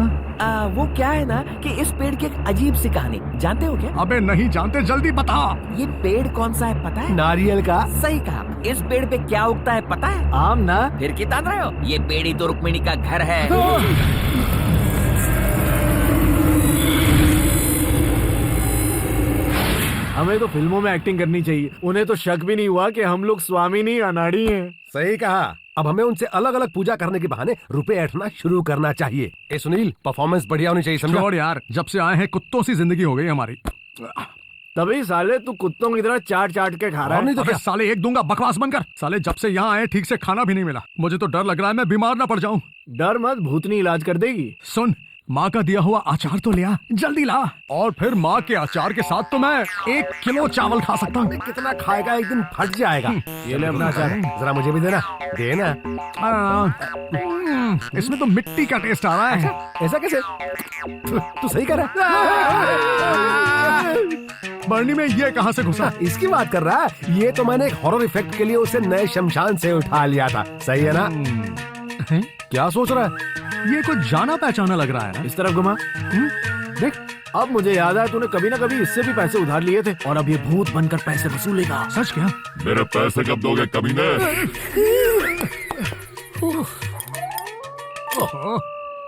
वो क्या है ना कि इस पेड़ की एक अजीब सी कहानी जानते हो क्या? अबे नहीं जानते, जल्दी बता। ये पेड़ कौन सा है पता है? नारियल का। सही कहा। इस पेड़ पे क्या उगता है पता है? आम ना। फिर की तान रहे हो? ये पेड़ ही तो रुक्मिणी का घर है। हमें तो फिल्मों में एक्टिंग करनी चाहिए। उन्हें तो शक भी नहीं हुआ कि हम लोग स्वामिनी अनाड़ी हैं। सही कहा। अब हमें उनसे अलग अलग पूजा करने के बहाने रुपए ऐंठना शुरू करना चाहिए। ए सुनील, परफॉर्मेंस बढ़िया होनी चाहिए, समझा? छोड़ यार, जब से आए हैं कुत्तों सी जिंदगी हो गई हमारी। तभी साले तू कुत्तों की तरह चाट चाट के खा रहा और नहीं है। तो अबे क्या? साले एक दूंगा, बकवास बनकर। साले जब से यहाँ आए ठीक से खाना भी नहीं मिला। मुझे तो डर लग रहा है मैं बीमार ना पड़ जाऊं। डर मत, भूतनी इलाज कर देगी। सुन, माँ का दिया हुआ अचार तो लिया, जल्दी ला। और फिर माँ के अचार के साथ तो मैं 1 किलो चावल खा सकता हूँ। कितना खाएगा, एक दिन फट जाएगा। ये ले अपना अचार, जरा मुझे भी देना। देना। इसमें तो मिट्टी का टेस्ट आ रहा है। ऐसा कैसे? तू सही कर रहा है। बर्नी में ये कहाँ से घुसा? इसकी बात कर रहा है। ये तो मैंने एक हॉरर इफेक्ट के लिए उसे नए शमशान से उठा लिया था। सही है ना? क्या सोच रहा है? ये कुछ जाना पहचाना लग रहा है ना। इस तरफ घुमा। देख, अब मुझे याद है तूने कभी ना कभी इससे भी पैसे उधार लिए थे और अब ये भूत बनकर पैसे वसूलेगा। सच क्या? मेरे पैसे कब दोगे कमीने?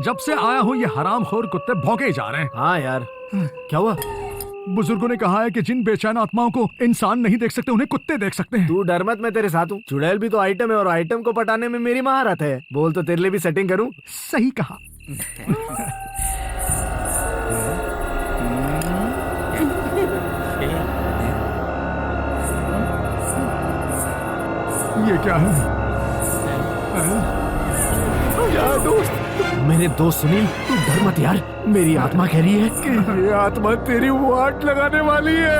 जब से आया हूँ ये हरामखोर कुत्ते भौंके जा रहे हैं। हाँ यार, क्या हुआ? बुजुर्गों ने कहा है कि जिन बेचैन आत्माओं को इंसान नहीं देख सकते उन्हें कुत्ते देख सकते हैं। तू डर मत, मैं तेरे साथ हूँ। चुड़ैल भी तो आइटम है और आइटम को पटाने में मेरी महारत है। बोल तो तेरे लिए भी सेटिंग करूँ? सही कहा। ये क्या है? यार दोस्त, मेरे दोस्त सुनील, तू डर मत यार। मेरी आत्मा कह रही है कि ये आत्मा तेरी वाट लगाने वाली है।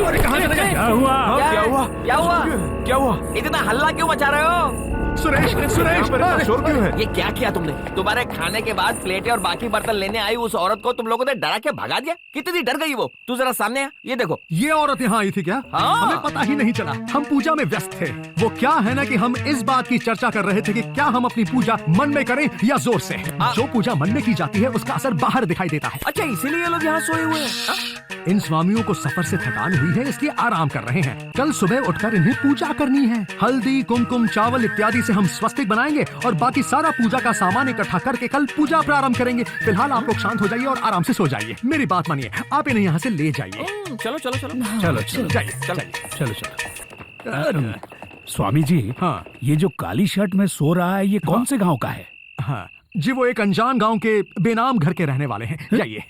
अरे कहाँ चले गए? क्या हुआ? क्या हुआ? क्या हुआ? क्या हुआ? इतना हल्ला क्यों मचा रहे हो? सुरेश, सुरेश, शोर क्यों है? ये क्या किया तुमने? तुम्हारे खाने के बाद प्लेटें और बाकी बर्तन लेने आई उस औरत को तुम लोगों ने डरा के भगा दिया। कितनी डर गई वो। तू जरा सामने आ, ये देखो। ये औरत यहाँ आई थी क्या? हाँ। हमें पता ही नहीं चला। हम पूजा में व्यस्त थे। वो क्या है ना कि हम इस बात की चर्चा कर रहे थे कि क्या हम अपनी पूजा मन में करें या जोर से। जो पूजा मन में की जाती है उसका असर बाहर दिखाई देता है। अच्छा, इसीलिए ये लोग यहाँ सोए हुए हैं। इन स्वामियों को सफर से थकान हुई है, इसलिए आराम कर रहे हैं। कल सुबह उठकर इन्हें पूजा करनी है। हल्दी, कुमकुम, चावल इत्यादि से हम स्वस्तिक बनाएंगे और बाकी सारा पूजा का सामान इकट्ठा करके कल पूजा प्रारंभ करेंगे। फिलहाल आप लोग शांत हो जाइए और आराम से सो जाइए। मेरी बात मानिए, आप इन्हें यहाँ से ले जाइए। चलो चलो चलो चलो चलो जाइए, चलो चलो। स्वामी जी, हाँ। ये जो काली शर्ट में सो रहा है ये कौन से गांव का है? हाँ जी, वो एक अनजान गांव के बेनाम घर के रहने वाले हैं। जाइए।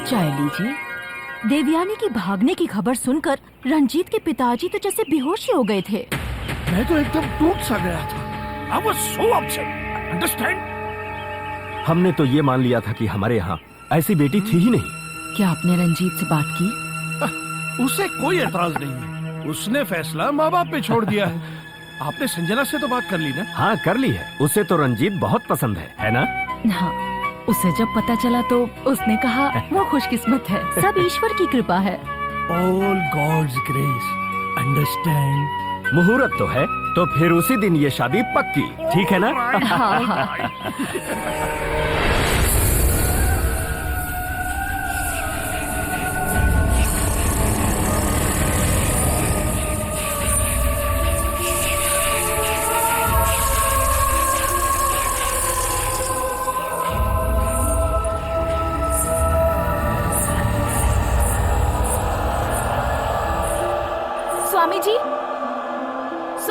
चाय लीजिए। देवयानी की भागने की खबर सुनकर रंजीत के पिताजी तो जैसे बेहोश ही हो गए थे। मैं तो एकदम टूट सा गया था। I was so upset. Understand? हमने तो ये मान लिया था कि हमारे यहाँ ऐसी बेटी थी ही नहीं। क्या आपने रंजीत से बात की? उसे कोई एतराज नहीं है। उसने फैसला माँ बाप पे छोड़ दिया है। आपने संजना से तो बात कर ली ना? हाँ, कर ली है। उसे तो रंजीत बहुत पसंद है ना? हाँ, उसे जब पता चला तो उसने कहा वो खुशकिस्मत है, सब ईश्वर की कृपा है। All God's grace. Understand? मुहूर्त तो है, तो फिर उसी दिन ये शादी पक्की, ठीक है ना? हाँ हाँ।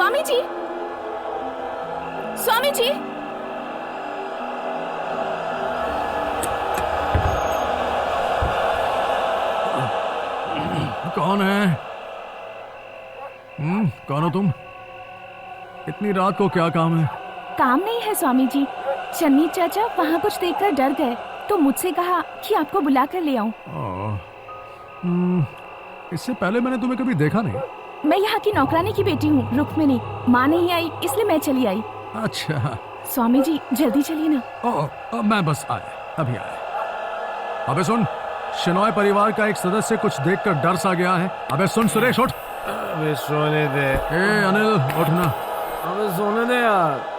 स्वामी जी, स्वामी जी, कौन है? कौन हो तुम? इतनी रात को क्या काम है? काम नहीं है स्वामी जी। चन्नी चाचा वहाँ कुछ देखकर डर गए तो मुझसे कहा कि आपको बुला कर ले आऊं। इससे पहले मैंने तुम्हें कभी देखा नहीं। मैं यहाँ की नौकरानी की बेटी हूँ, रुक्मिणी। माँ नहीं आई इसलिए मैं चली आई। अच्छा। स्वामी जी जल्दी चलिए ना। मैं बस आया, अभी आया। अबे सुन, शेनॉय परिवार का एक सदस्य कुछ देखकर डर सा गया है। अबे सुन सुरेश, उठ। अबे सोने दे। ए अनिल, उठना। अबे सोने दे यार।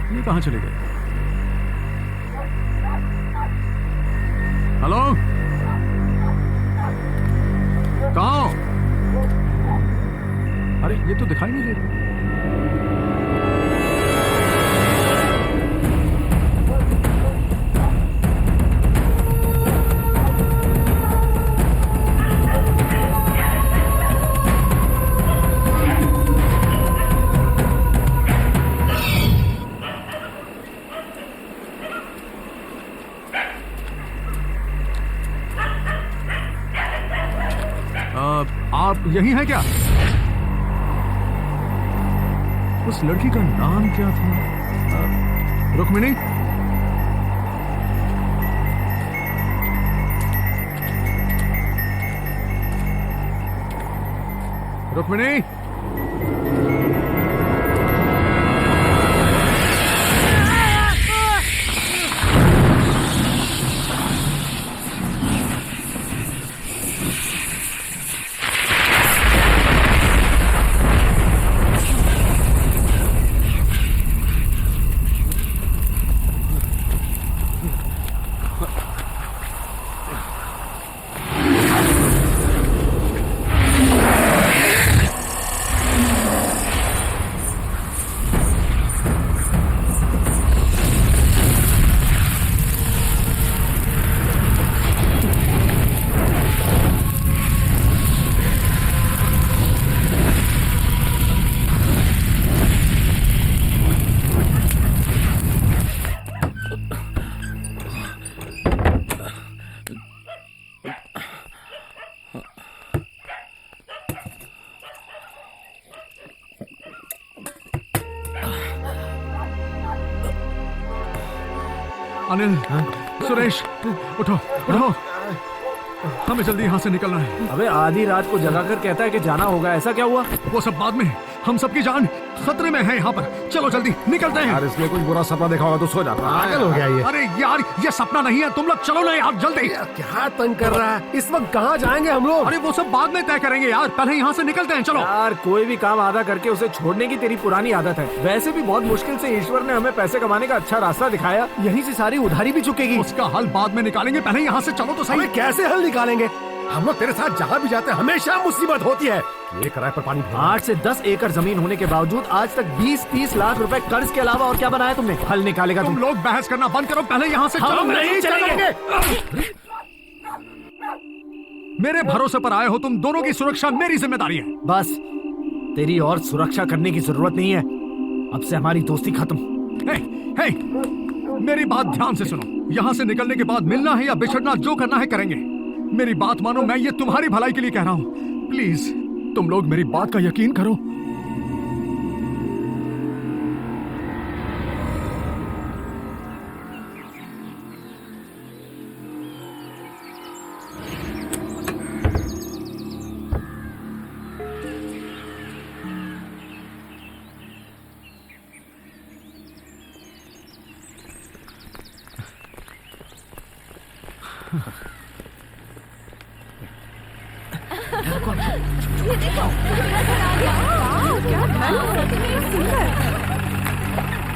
ये कहाँ चले गए? हेलो, कहाँ हो? अरे ये तो दिखाई नहीं दे रहा। आप यही हैं क्या? उस लड़की का नाम क्या था? रुक्मिणी? रुक्मिणी? अनिल, सुरेश, उठो उठो, हमें जल्दी यहाँ से निकलना है। अबे आधी रात को जगाकर कहता है कि जाना होगा, ऐसा क्या हुआ? वो सब बाद में, हम सबकी जान खतरे में है यहाँ पर। चलो जल्दी निकलते हैं। यार इसने कुछ बुरा सपना देखा होगा तो सो जाता। पागल हो गया ये। अरे यार ये सपना नहीं है, तुम लोग चलो ना यार जल्दी। क्या तंग कर रहा है? इस वक्त कहाँ जाएंगे हम लोग? अरे वो सब बाद में तय करेंगे यार, पहले यहाँ से निकलते हैं। चलो यार कोई भी काम आधा करके उसे छोड़ने की तेरी पुरानी आदत है। वैसे भी बहुत मुश्किल से ईश्वर ने हमें पैसे कमाने का अच्छा रास्ता दिखाया, यहीं से सारी उधारी भी चुकेगी। उसका हल बाद में निकालेंगे, पहले यहाँ से चलो तो सही। हमें कैसे हल निकालेंगे? हम लोग तेरे साथ जहाँ भी जाते हैं हमेशा मुसीबत होती है। ये किराए पर पानी 8 से 10 एकड़ जमीन होने के बावजूद आज तक 20-30 लाख रुपए कर्ज के अलावा और क्या बनाया तुमने? हल निकालेगा तुम लोग बहस करना बंद करो, पहले यहाँ से चलो। हम नहीं चलेंगे। मेरे भरोसे पर आए हो तुम, दोनों की सुरक्षा मेरी जिम्मेदारी है। बस तेरी और सुरक्षा करने की जरूरत नहीं है, अब से हमारी दोस्ती खत्म। हे, मेरी बात ध्यान से सुनो। यहाँ से निकलने के बाद मिलना है या बिछड़ना, जो करना है करेंगे। मेरी बात मानो, मैं ये तुम्हारी भलाई के लिए कह रहा हूँ। प्लीज तुम लोग मेरी बात का यकीन करो।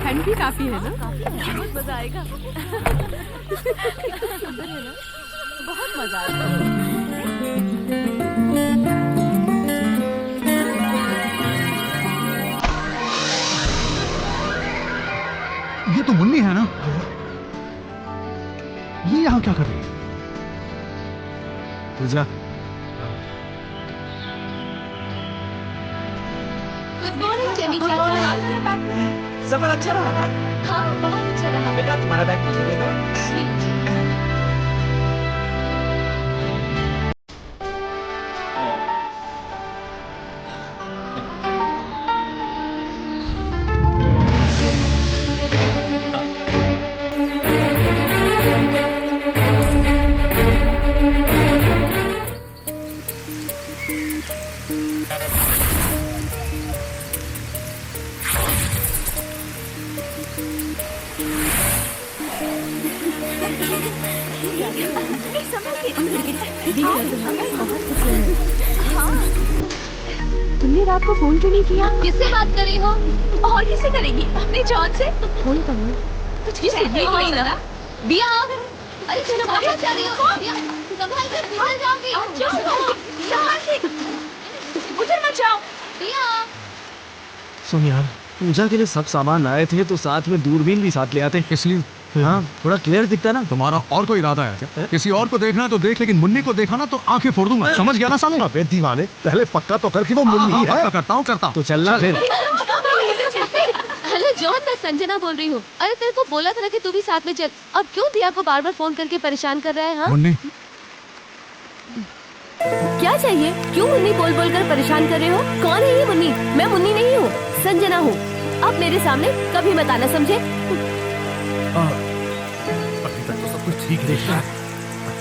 ठंड भी काफी है ना? मजा आएगा। मजा आता है। ये तो मुन्नी है ना? ये यहाँ क्या कर रही है? पूजा, सफर अच्छा रहा। हाँ, बहुत अच्छा रहा। बेटा तुम्हारा बैग मुझे दे दो। तुमने रात को फोन क्यों नहीं किया? किससे बात कर रही हो? और किससे करेगी? अपने जॉन से? फोन करो। कुछ नहीं हुई ना? दिया, अरे चलो बाहर जा रही हो? दिया, संभाल कर बाहर जाओगी। संभाल के, उधर मत जाओ। दिया। सुन यार, पूजा के लिए सब सामान लाए थे तो साथ में दूरबीन भी साथ ले आते। इसलिए हाँ, थोड़ा क्लियर दिखता ना। तुम्हारा और कोई इरादा है क्या? किसी और को देखना है तो देख, लेकिन मुन्नी को देखा ना तो आंखें फोड़ दूंगा। समझ गया ना साले? अबे दीवाने, पहले पक्का तो कर कि वो मुन्नी है। करता हूँ तो चलना फिर। हेलो जॉन, मैं संजना बोल रही हूँ। अरे तेरे को बोला था ना कि तू भी साथ में चल। अब क्यों दिया को बार बार फोन करके परेशान कर रहा है? हाँ, मुन्नी, क्या चाहिए? क्यों मुन्नी बोल बोल कर परेशान कर रहे हो? कौन है ये मुन्नी? मैं मुन्नी नहीं हूँ, संजना हूँ। अब मेरे सामने कभी मत आना, समझे? अभी तक तो सब कुछ ठीक देखता है।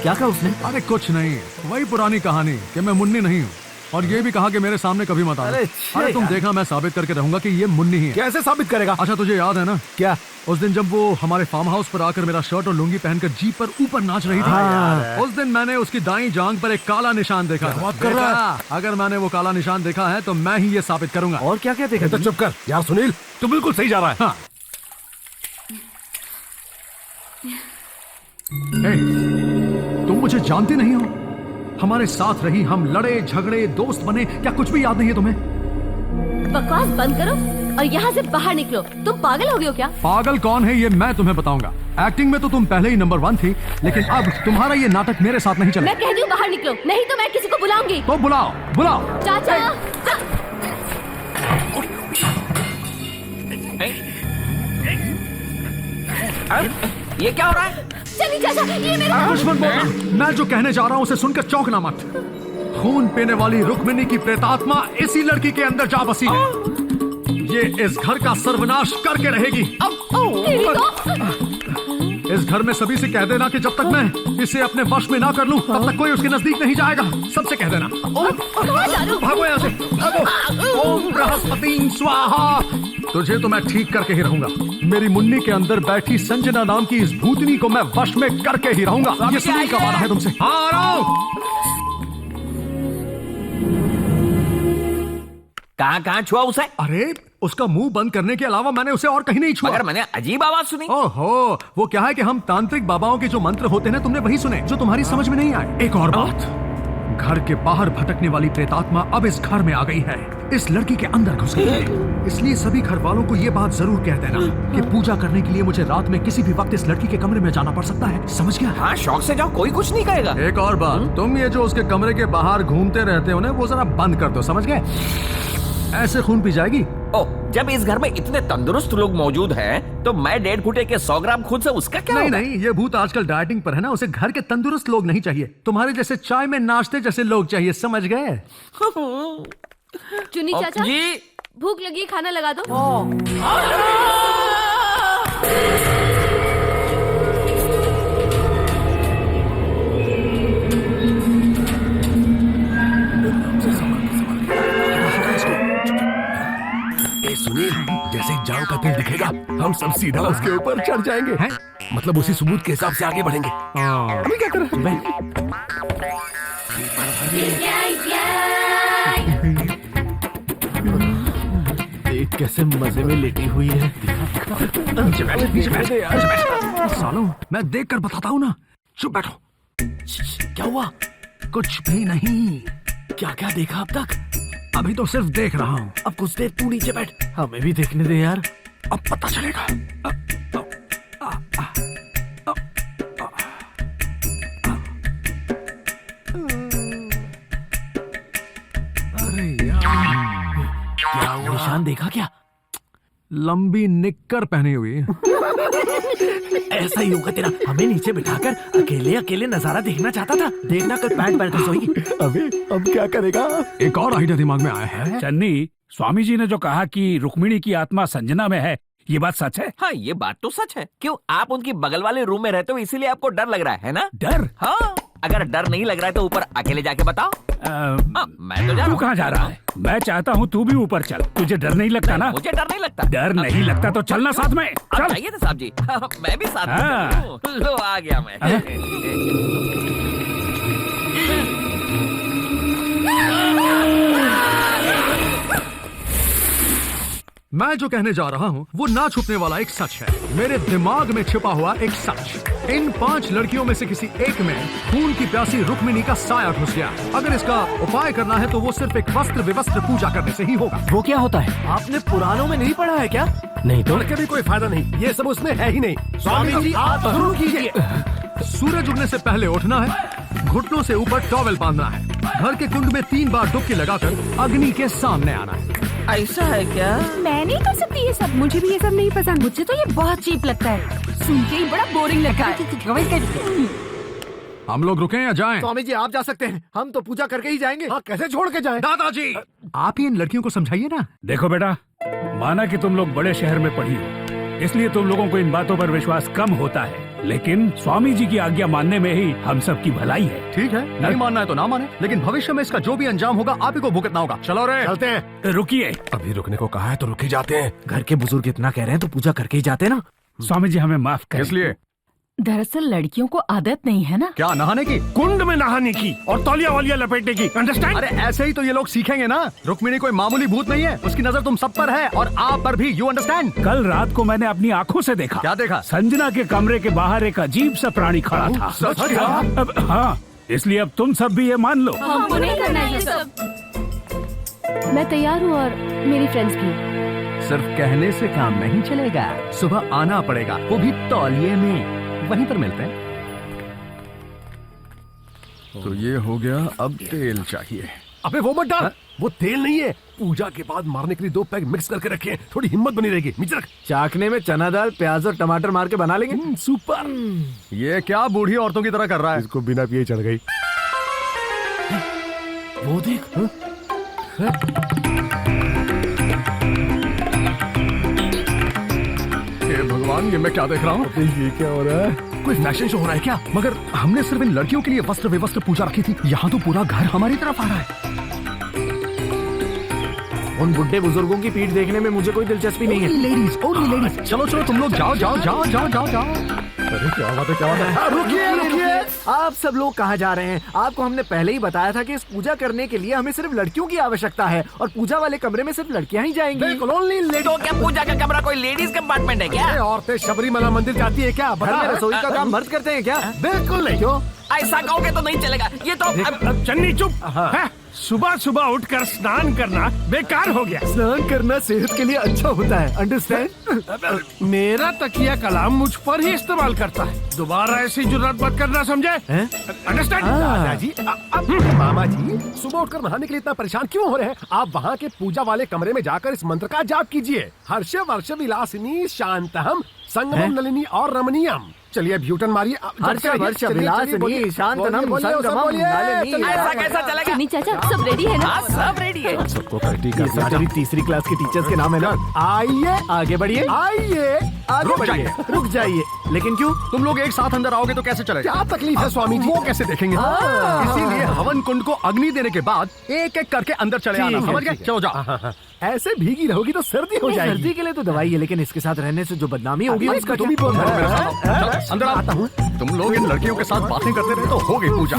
क्या कहा उसने? अरे कुछ नहीं, वही पुरानी कहानी कि मैं मुन्नी नहीं हूँ, और ये भी कहा कि मेरे सामने कभी मत आना। अरे तुम देखना, मैं साबित करके रहूंगा कि ये मुन्नी ही है। कैसे साबित करेगा? अच्छा तुझे याद है ना क्या? उस दिन जब वो हमारे फार्म हाउस पर आकर मेरा शर्ट और लुंगी पहनकर जीप पर ऊपर नाच रही थी, उस दिन मैंने उसकी दाईं जांघ पर एक काला निशान देखा। बात कर रहा है? अगर मैंने वो काला निशान देखा है तो मैं ही ये साबित करूंगा। और क्या क्या देखा? तो चुप कर यार सुनील, तू बिल्कुल सही जा रहा है। हाँ। हे, तुम मुझे जानते नहीं हो? हमारे साथ रही, हम लड़े झगड़े, दोस्त बने, क्या कुछ भी याद नहीं है तुम्हें? बकवास बंद करो और यहाँ से बाहर निकलो। तुम पागल हो गए हो क्या? पागल कौन है ये मैं तुम्हें बताऊंगा। एक्टिंग में तो तुम पहले ही नंबर 1 थी, लेकिन अब तुम्हारा ये नाटक मेरे साथ नहीं चला। मैं कह रही हूँ बाहर निकलो, नहीं तो मैं किसी को बुलाऊंगी। तो बुलाओ बुलाओ। चाचा, ये क्या हो रहा है? चलिए चाचा, ये मेरा कुछ मत बोलना। मैं जो कहने जा रहा हूँ उसे सुनकर चौंकना मत। खून पीने वाली रुक्मिणी की प्रेतात्मा इसी लड़की के अंदर जा बसी है। ये इस घर का सर्वनाश करके रहेगी। तेरी तो इस घर में सभी से कह देना कि जब तक मैं इसे अपने वश में ना कर लूं, तब तक कोई उसके नजदीक नहीं जाएगा। सबसे कह देना। भागो यहाँ से, भागो। ओम बृहस्पति स्वाहा। तुझे तो मैं ठीक करके ही रहूंगा। मेरी मुन्नी के अंदर बैठी संजना नाम की इस भूतनी को मैं वश में करके ही रहूंगा। ये सुनील का वादा है तुमसे। हाँ आ रहा हूं। कहाँ छुआ उसे? अरे उसका मुंह बंद करने के अलावा मैंने उसे और कहीं नहीं छुआ। मगर मैंने अजीब आवाज सुनी। ओहो, वो क्या है कि हम तांत्रिक बाबाओं के जो मंत्र होते हैं तुमने वही सुने जो तुम्हारी समझ में नहीं आए। एक और बात, घर के बाहर भटकने वाली प्रेतात्मा अब इस घर में आ गई है, इस लड़की के अंदर घुस गई है। इसलिए सभी घर वालों को ये बात जरूर कह देना कि पूजा करने के लिए मुझे रात में किसी भी वक्त इस लड़की के कमरे में जाना पड़ सकता है। समझ गया? हाँ, शौक से जाओ, कोई कुछ नहीं कहेगा। एक और बात, तुम ये जो उसके कमरे के बाहर घूमते रहते हो ना, वो जरा बंद कर दो। समझ गए? ऐसे खून पी जाएगी। ओ, जब इस घर में इतने तंदुरुस्त लोग मौजूद हैं, तो मैं 1.5 घुटे के 100 ग्राम खुद से उसका क्या नहीं होगा? नहीं, ये भूत आजकल डाइटिंग पर है ना, उसे घर के तंदुरुस्त लोग नहीं चाहिए, तुम्हारे जैसे चाय में नाश्ते जैसे लोग चाहिए। समझ गए? चुनी चाचा, जी भूख लगी, खाना लगा दो। सुनील, जैसे ही जाओ का तेल दिखेगा हम सब सीधा उसके ऊपर चढ़ जाएंगे। हैं? मतलब उसी सबूत के हिसाब से आगे बढ़ेंगे। अभी क्या कर रहे हैं? देख कैसे मजे में लेटी हुई है। सालों, मैं देख कर बताता हूँ ना। चुप बैठो। क्या हुआ? कुछ भी नहीं, क्या क्या देखा अब तक? अभी तो सिर्फ देख रहा हूँ। अब कुछ देर तू नीचे बैठ, हमें भी देखने दे यार। अब पता चलेगा। अरे यार, क्या हुआ? निशान देखा क्या? लंबी निक्कर पहनी हुई है। ऐसा ही होगा तेरा। हमें नीचे बिठाकर अकेले अकेले नजारा देखना चाहता था। देखना कल पैंट पहन कर सोएगी। अबे अब क्या करेगा? एक और आइडिया दिमाग में आया है। चन्नी, स्वामी जी ने जो कहा कि रुक्मिणी की आत्मा संजना में है, ये बात सच है? हाँ, ये बात तो सच है। क्यों, आप उनकी बगल वाले रूम में रहते हो इसीलिए आपको डर लग रहा है ना? डर? हाँ, अगर डर नहीं लग रहा है तो ऊपर अकेले जाके बताओ। हाँ, मैं तो जा तू कहाँ जा रहा है? मैं चाहता हूँ तू भी ऊपर चल। तुझे डर नहीं लगता ना? मुझे डर नहीं लगता। डर नहीं लगता तो चलना साथ में। अब चल। चाहिए था साहब जी। मैं भी साथ में हाँ। चलूं। लो आ गया मैं। मैं जो कहने जा रहा हूँ वो ना छुपने वाला एक सच है, मेरे दिमाग में छिपा हुआ एक सच। इन 5 लड़कियों में से किसी एक में खून की प्यासी रुक्मिणी का साया घुस गया। अगर इसका उपाय करना है तो वो सिर्फ एक वस्त्र विवस्त्र पूजा करने से ही होगा। वो क्या होता है? आपने पुराणों में नहीं पढ़ा है क्या? नहीं तो भी कोई फायदा नहीं, ये सब उसमें है ही नहीं। स्वामी जी आप शुरू कीजिए। सूरज उगने से पहले उठना है, घुटनों से ऊपर टॉवेल बांधना है, घर के कुंड में 3 बार डुबकी लगाकर अग्नि के सामने आना है। ऐसा है क्या? मैं नहीं कर सकती ये सब, मुझे भी ये सब नहीं पसंद। मुझे तो ये बहुत चीप लगता है, सुन के ही बड़ा बोरिंग लगता है। हम लोग रुकें या जाएं? स्वामी जी आप जा सकते हैं, हम तो पूजा करके ही जाएंगे। हाँ, कैसे छोड़ के जाए? दादाजी, आप ही इन लड़कियों को समझाइए ना। देखो बेटा, माना कि तुम लोग बड़े शहर में पढ़ी हो, इसलिए तुम लोगों को इन बातों पर विश्वास कम होता है, लेकिन स्वामी जी की आज्ञा मानने में ही हम सब की भलाई है। ठीक है, नहीं मानना है तो ना माने, लेकिन भविष्य में इसका जो भी अंजाम होगा आप ही को भुगतना होगा। चलो रे, चलते हैं। रुकिए। अभी रुकने को कहा है तो रुक ही जाते हैं। घर के बुजुर्ग इतना कह रहे हैं तो पूजा करके ही जाते ना। स्वामी जी हमें माफ करें। इसलिए दरअसल लड़कियों को आदत नहीं है ना। क्या नहाने की? कुंड में नहाने की और तौलिया वालिया लपेटने की। अंडरस्टैंड? अरे ऐसे ही तो ये लोग सीखेंगे ना। रुक्मिणी कोई मामूली भूत नहीं है, उसकी नजर तुम सब पर है और आप पर भी। You understand? कल रात को मैंने अपनी आंखों से देखा। क्या देखा? संजना के कमरे के बाहर एक अजीब सा प्राणी खड़ा था। सच क्या? अब हाँ, इसलिए अब तुम सब भी ये मान लो। हमको नहीं करना ये सब। मैं तैयार हूँ और मेरी फ्रेंड्स भी। सिर्फ कहने से काम नहीं चलेगा, सुबह आना पड़ेगा, वो भी तौलिए में। वहीं पर मिलते हैं। तो ये हो गया, अब तेल चाहिए। अबे वो मत डाल, वो तेल नहीं है। पूजा के बाद मारने के लिए 2 पैक मिक्स करके रखे हैं, थोड़ी हिम्मत बनी रहेगी। नीचे रख। चाकने में चना दाल, प्याज और टमाटर मार के बना लेंगे। सुपर। ये क्या बूढ़ी औरतों की तरह कर रहा है? इसको बिना पिए चढ़ गई। वो देख। हे भगवान, ये मैं क्या देख रहा हूँ? ये क्या हो रहा है? कोई फैशन शो हो रहा है क्या? मगर हमने सिर्फ इन लड़कियों के लिए वस्त्र विवस्त्र पूजा रखी थी, यहाँ तो पूरा घर हमारी तरफ आ रहा है। उन बुढ़े बुजुर्गों की पीठ देखने में मुझे कोई दिलचस्पी नहीं है। Only ladies. चलो चलो तुम लोग जाओ जाओ जाओ जाओ जाओ जाओ। अरे क्या बात है, क्या बात है? रुकिए रुकिए, आप सब लोग कहाँ जा रहे हैं? आपको हमने पहले ही बताया था कि इस पूजा करने के लिए हमें सिर्फ लड़कियों की आवश्यकता है और पूजा वाले कमरे में सिर्फ लड़कियां ही जाएंगी। बिल्कुल, ओनली लेडीज। तो क्या पूजा का कमरा कोई लेडीज कंपार्टमेंट है क्या? अरे औरतें शबरीमला मंदिर जाती है क्या? घर में रसोई का काम मर्द करते हैं क्या? बिल्कुल नहीं। क्यों? ऐसा कहोगे तो नहीं चलेगा। ये तो अब चन्नी चुप। है? सुबह सुबह उठकर स्नान करना बेकार हो गया। स्नान करना सेहत के लिए अच्छा होता है, अंडरस्टैंड? मेरा तकिया कलाम मुझ पर ही इस्तेमाल करता है, दोबारा ऐसी जुर्रत मत करना, समझे? अंडरस्टैंड? दादाजी, मामा जी, सुबह उठकर नहाने के लिए इतना परेशान क्यों हो रहे हैं? आप वहाँ के पूजा वाले कमरे में जाकर इस मंत्र का जाप कीजिए। हर्ष वर्ष विलासिनी शांतहम संगमम नलिनी और रमणीयम। चलिए ब्यूटन मारिए। हर्ष वर्ष विलासिनी शांतनम संगमम नलिनी। ऐसा कैसा चलेगा? चन्नी चाचा सब रेडी है ना? हाँ, सब रेडी है। सबको करेक्ट ये सारी तीसरी क्लास के टीचर्स के नाम है ना। आइए आगे बढ़िए, आइए, आगे रुक बढ़िए, जाइए। रुक जाइए। लेकिन क्यों? तुम लोग एक साथ अंदर आओगे तो कैसे चलेगा? क्या तकलीफ है स्वामी जी? वो कैसे देखेंगे? इसीलिए हवन कुंड को अग्नि देने के बाद एक एक करके अंदर चले आना। ठीक है, समझ गए? ठीक है। चलो जाओ। ऐसे भीगी रहोगी तो सर्दी हो जाएगी। सर्दी के लिए तो दवाई है, लेकिन इसके साथ रहने से जो बदनामी होगी उसका तुम भी क्या? बोल रहे हो। मेरे साथ अंदर आता हूँ। तुम लोग इन लड़कियों के साथ बातें करते रहे तो हो गई पूजा।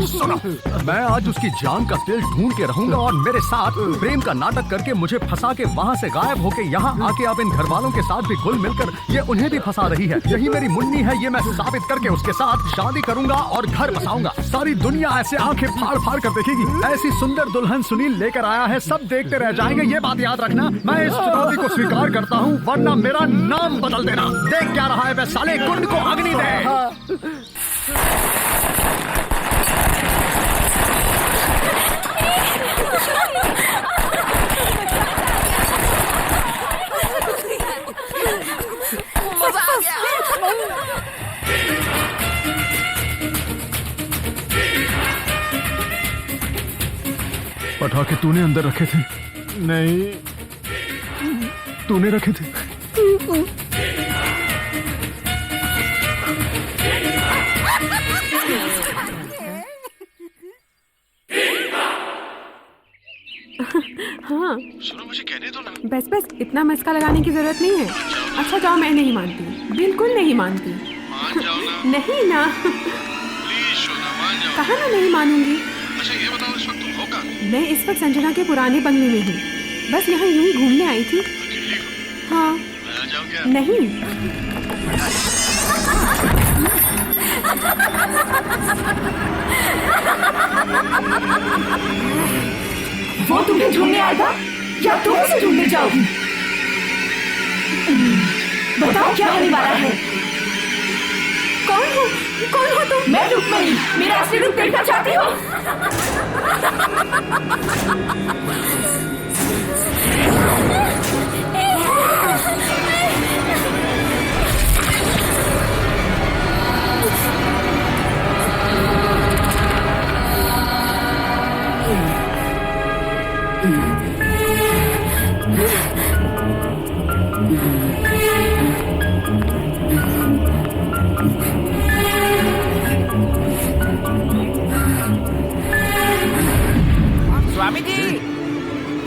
सुनो, मैं आज उसकी जान का तिल ढूंढ के रहूंगा और मेरे साथ प्रेम का नाटक करके मुझे फंसा के वहाँ से गायब होके यहाँ आके अब इन घर वालों के साथ भी घुल मिलकर ये उन्हें भी फंसा रही है। यही मेरी मुन्नी है, ये मैं साबित करके उसके साथ शादी करूंगा और घर बसाऊंगा। सारी दुनिया ऐसे आंखें फाड़ फाड़ कर देखेगी। ऐसी सुंदर दुल्हन सुनील लेकर आया है, सब देखते रह जाएंगे। ये बात याद रखना, मैं इस चुनौती को स्वीकार करता हूँ, वरना मेरा नाम बदल देना। देख क्या रहा है वह साले, कुंड को अग्नि दे। पटाखे तूने अंदर रखे थे? नहीं, तूने रखे थे? हाँ मुझे कहने दो ना। बस बस इतना मस्का लगाने की जरूरत नहीं है। अच्छा जाओ, मैं नहीं मानती, बिल्कुल नहीं मानती। मान जाओ ना। नहीं ना, प्लीज सोना मान जाओ। कहाँ ना नहीं मानूंगी। अच्छा ये बताओ, इस वक्त तुम हो कहाँ? मैं इस वक्त संजना के पुराने बंगले में हूँ। बस यहाँ यूं ही घूमने आई थी। हाँ। मैं आ जाऊँ क्या? नहीं। वो तुम्हें ढूंढने आएगा या तुम उसे ढूंढने जाओगी? बताओ क्या होने वाला है? कौन हो तुम? मैं रुक्मिणी, मेरा असली रूप देखना चाहती हो? स्वामी जी,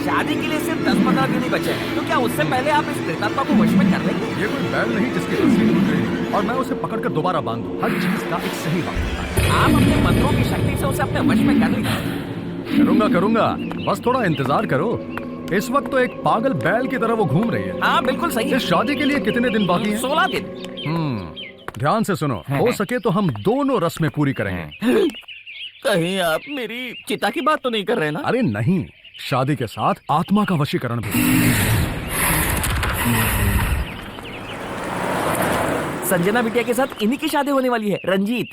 शादी के लिए सिर्फ 10-15 दिन ही बचे हैं, तो क्या उससे पहले आप इस प्रेतात्मा को वश में कर लेंगे? ये कोई बैल नहीं जिसकी रस्सी टूट गई और मैं उसे पकड़कर दोबारा बांध दूं। हर चीज का एक सही वक्त होता है। आप अपने मंत्रों की शक्ति से उसे अपने वश में कर लीजिए। करूंगा, बस थोड़ा इंतजार करो। इस वक्त तो एक पागल बैल की तरह वो घूम रही है। हाँ बिल्कुल सही है। इस शादी के लिए कितने दिन बाकी हैं? 16 दिन। ध्यान से सुनो, हो सके तो हम दोनों रस्में पूरी करेंगे। कहीं आप मेरी चिता की बात तो नहीं कर रहे ना? अरे नहीं, शादी के साथ आत्मा का वशीकरण भी। संजना बिटिया के साथ इन्हीं की शादी होने वाली है, रंजीत।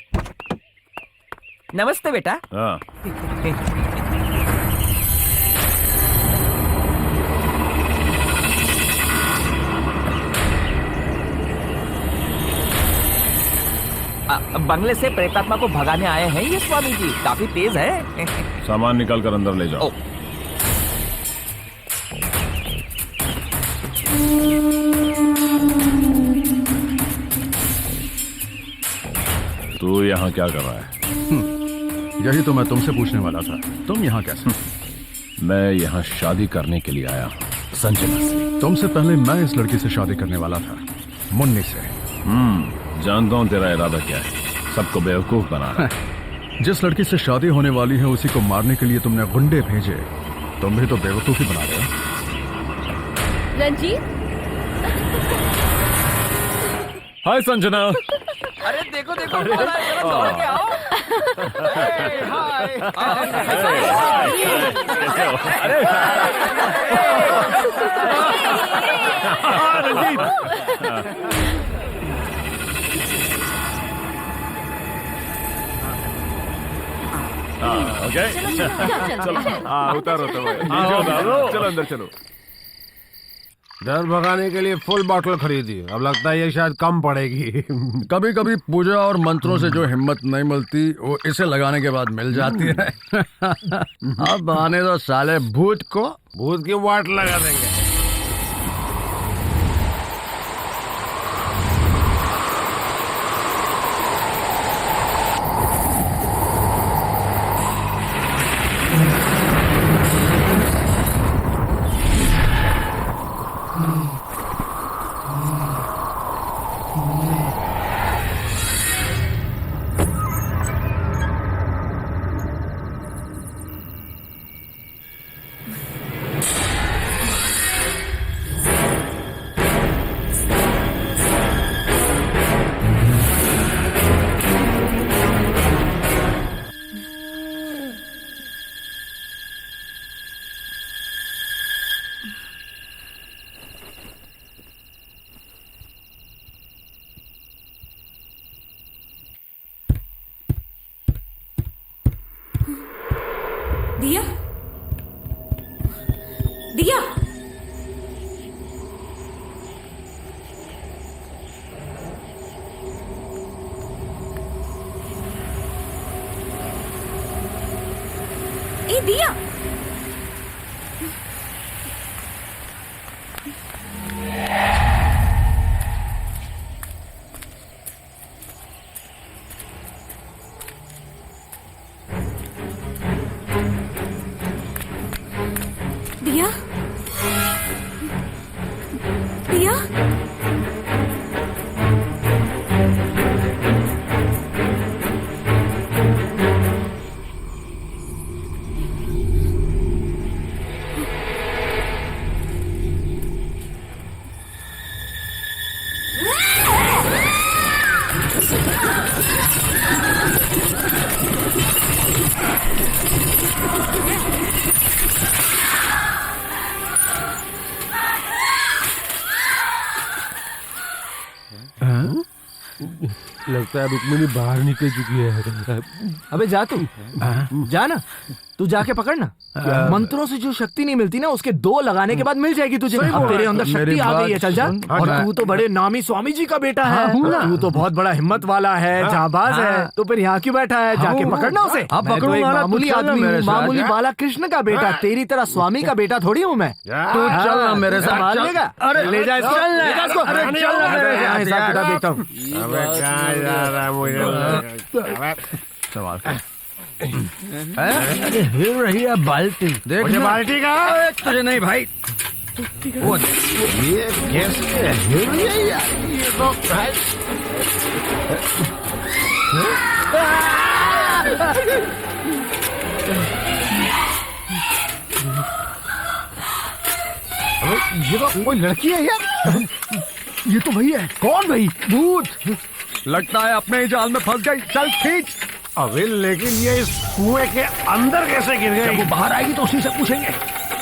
नमस्ते बेटा। हाँ। बंगले से प्रेतात्मा को भगाने आए हैं ये स्वामी जी, काफी तेज है। सामान निकाल कर अंदर ले जाओ। तू यहाँ क्या कर रहा है? यही तो मैं तुमसे पूछने वाला था, तुम यहाँ कैसे? मैं यहाँ शादी करने के लिए आया हूँ, संजना से। तुमसे पहले मैं इस लड़की से शादी करने वाला था, मुन्नी से। जानता हूँ तेरा इरादा क्या है, सबको बेवकूफ बनाना। जिस लड़की से शादी होने वाली है उसी को मारने के लिए तुमने गुंडे भेजे, तुम भी तो बेवकूफी बना रहे हो। रंजीत, हाय संजना। अरे देखो देखो, जरा दौड़ के आओ। ओके चलो, उतारो चलो अंदर चलो। डर भगाने के लिए फुल बॉटल खरीदी, अब लगता है ये शायद कम पड़ेगी। कभी कभी पूजा और मंत्रों से जो हिम्मत नहीं मिलती वो इसे लगाने के बाद मिल जाती है। अब आने दो साले भूत को। भूत की वाट लगा देंगे। दिया दिया ए दिया दिया दिया लगता है रुक्मिणी बाहर निकल चुकी है। अबे जा तू जा ना, तू जाके पकड़ना। मंत्रों से जो शक्ति नहीं मिलती ना, उसके 2 लगाने के बाद मिल जाएगी तुझे। अब तेरे अंदर शक्ति आ गई है, चल जा। और तू तो बड़े नामी स्वामी जी का बेटा है, तू तो बहुत बड़ा हिम्मत वाला है, जाबाज है, तो फिर यहाँ क्यों बैठा है? जाके पकड़ना उसे। मैं तो एक मामूली आदमी, मामूली बाला कृष्ण का बेटा, तेरी तरह स्वामी का बेटा थोड़ी हूँ मैं। तू चल मेरे साथ, मान लेगा? अरे ले जा इसको, ले जा इसको। हिसाब किताब देखता हूँ। सवाल हिल रही है बाल्टी, देख मुझे बाल्टी का तुझे नहीं भाई। वो ये कैसे हिल रही है यार? ये तो ये तो कोई लड़की है यार। ये तो वही है। कौन भाई? भूत। लगता है अपने ही जाल में फंस गई। चल खींच। अबे लेकिन ये इस कुएं के अंदर कैसे गिर गई? वो बाहर आएगी तो उसी से पूछेंगे।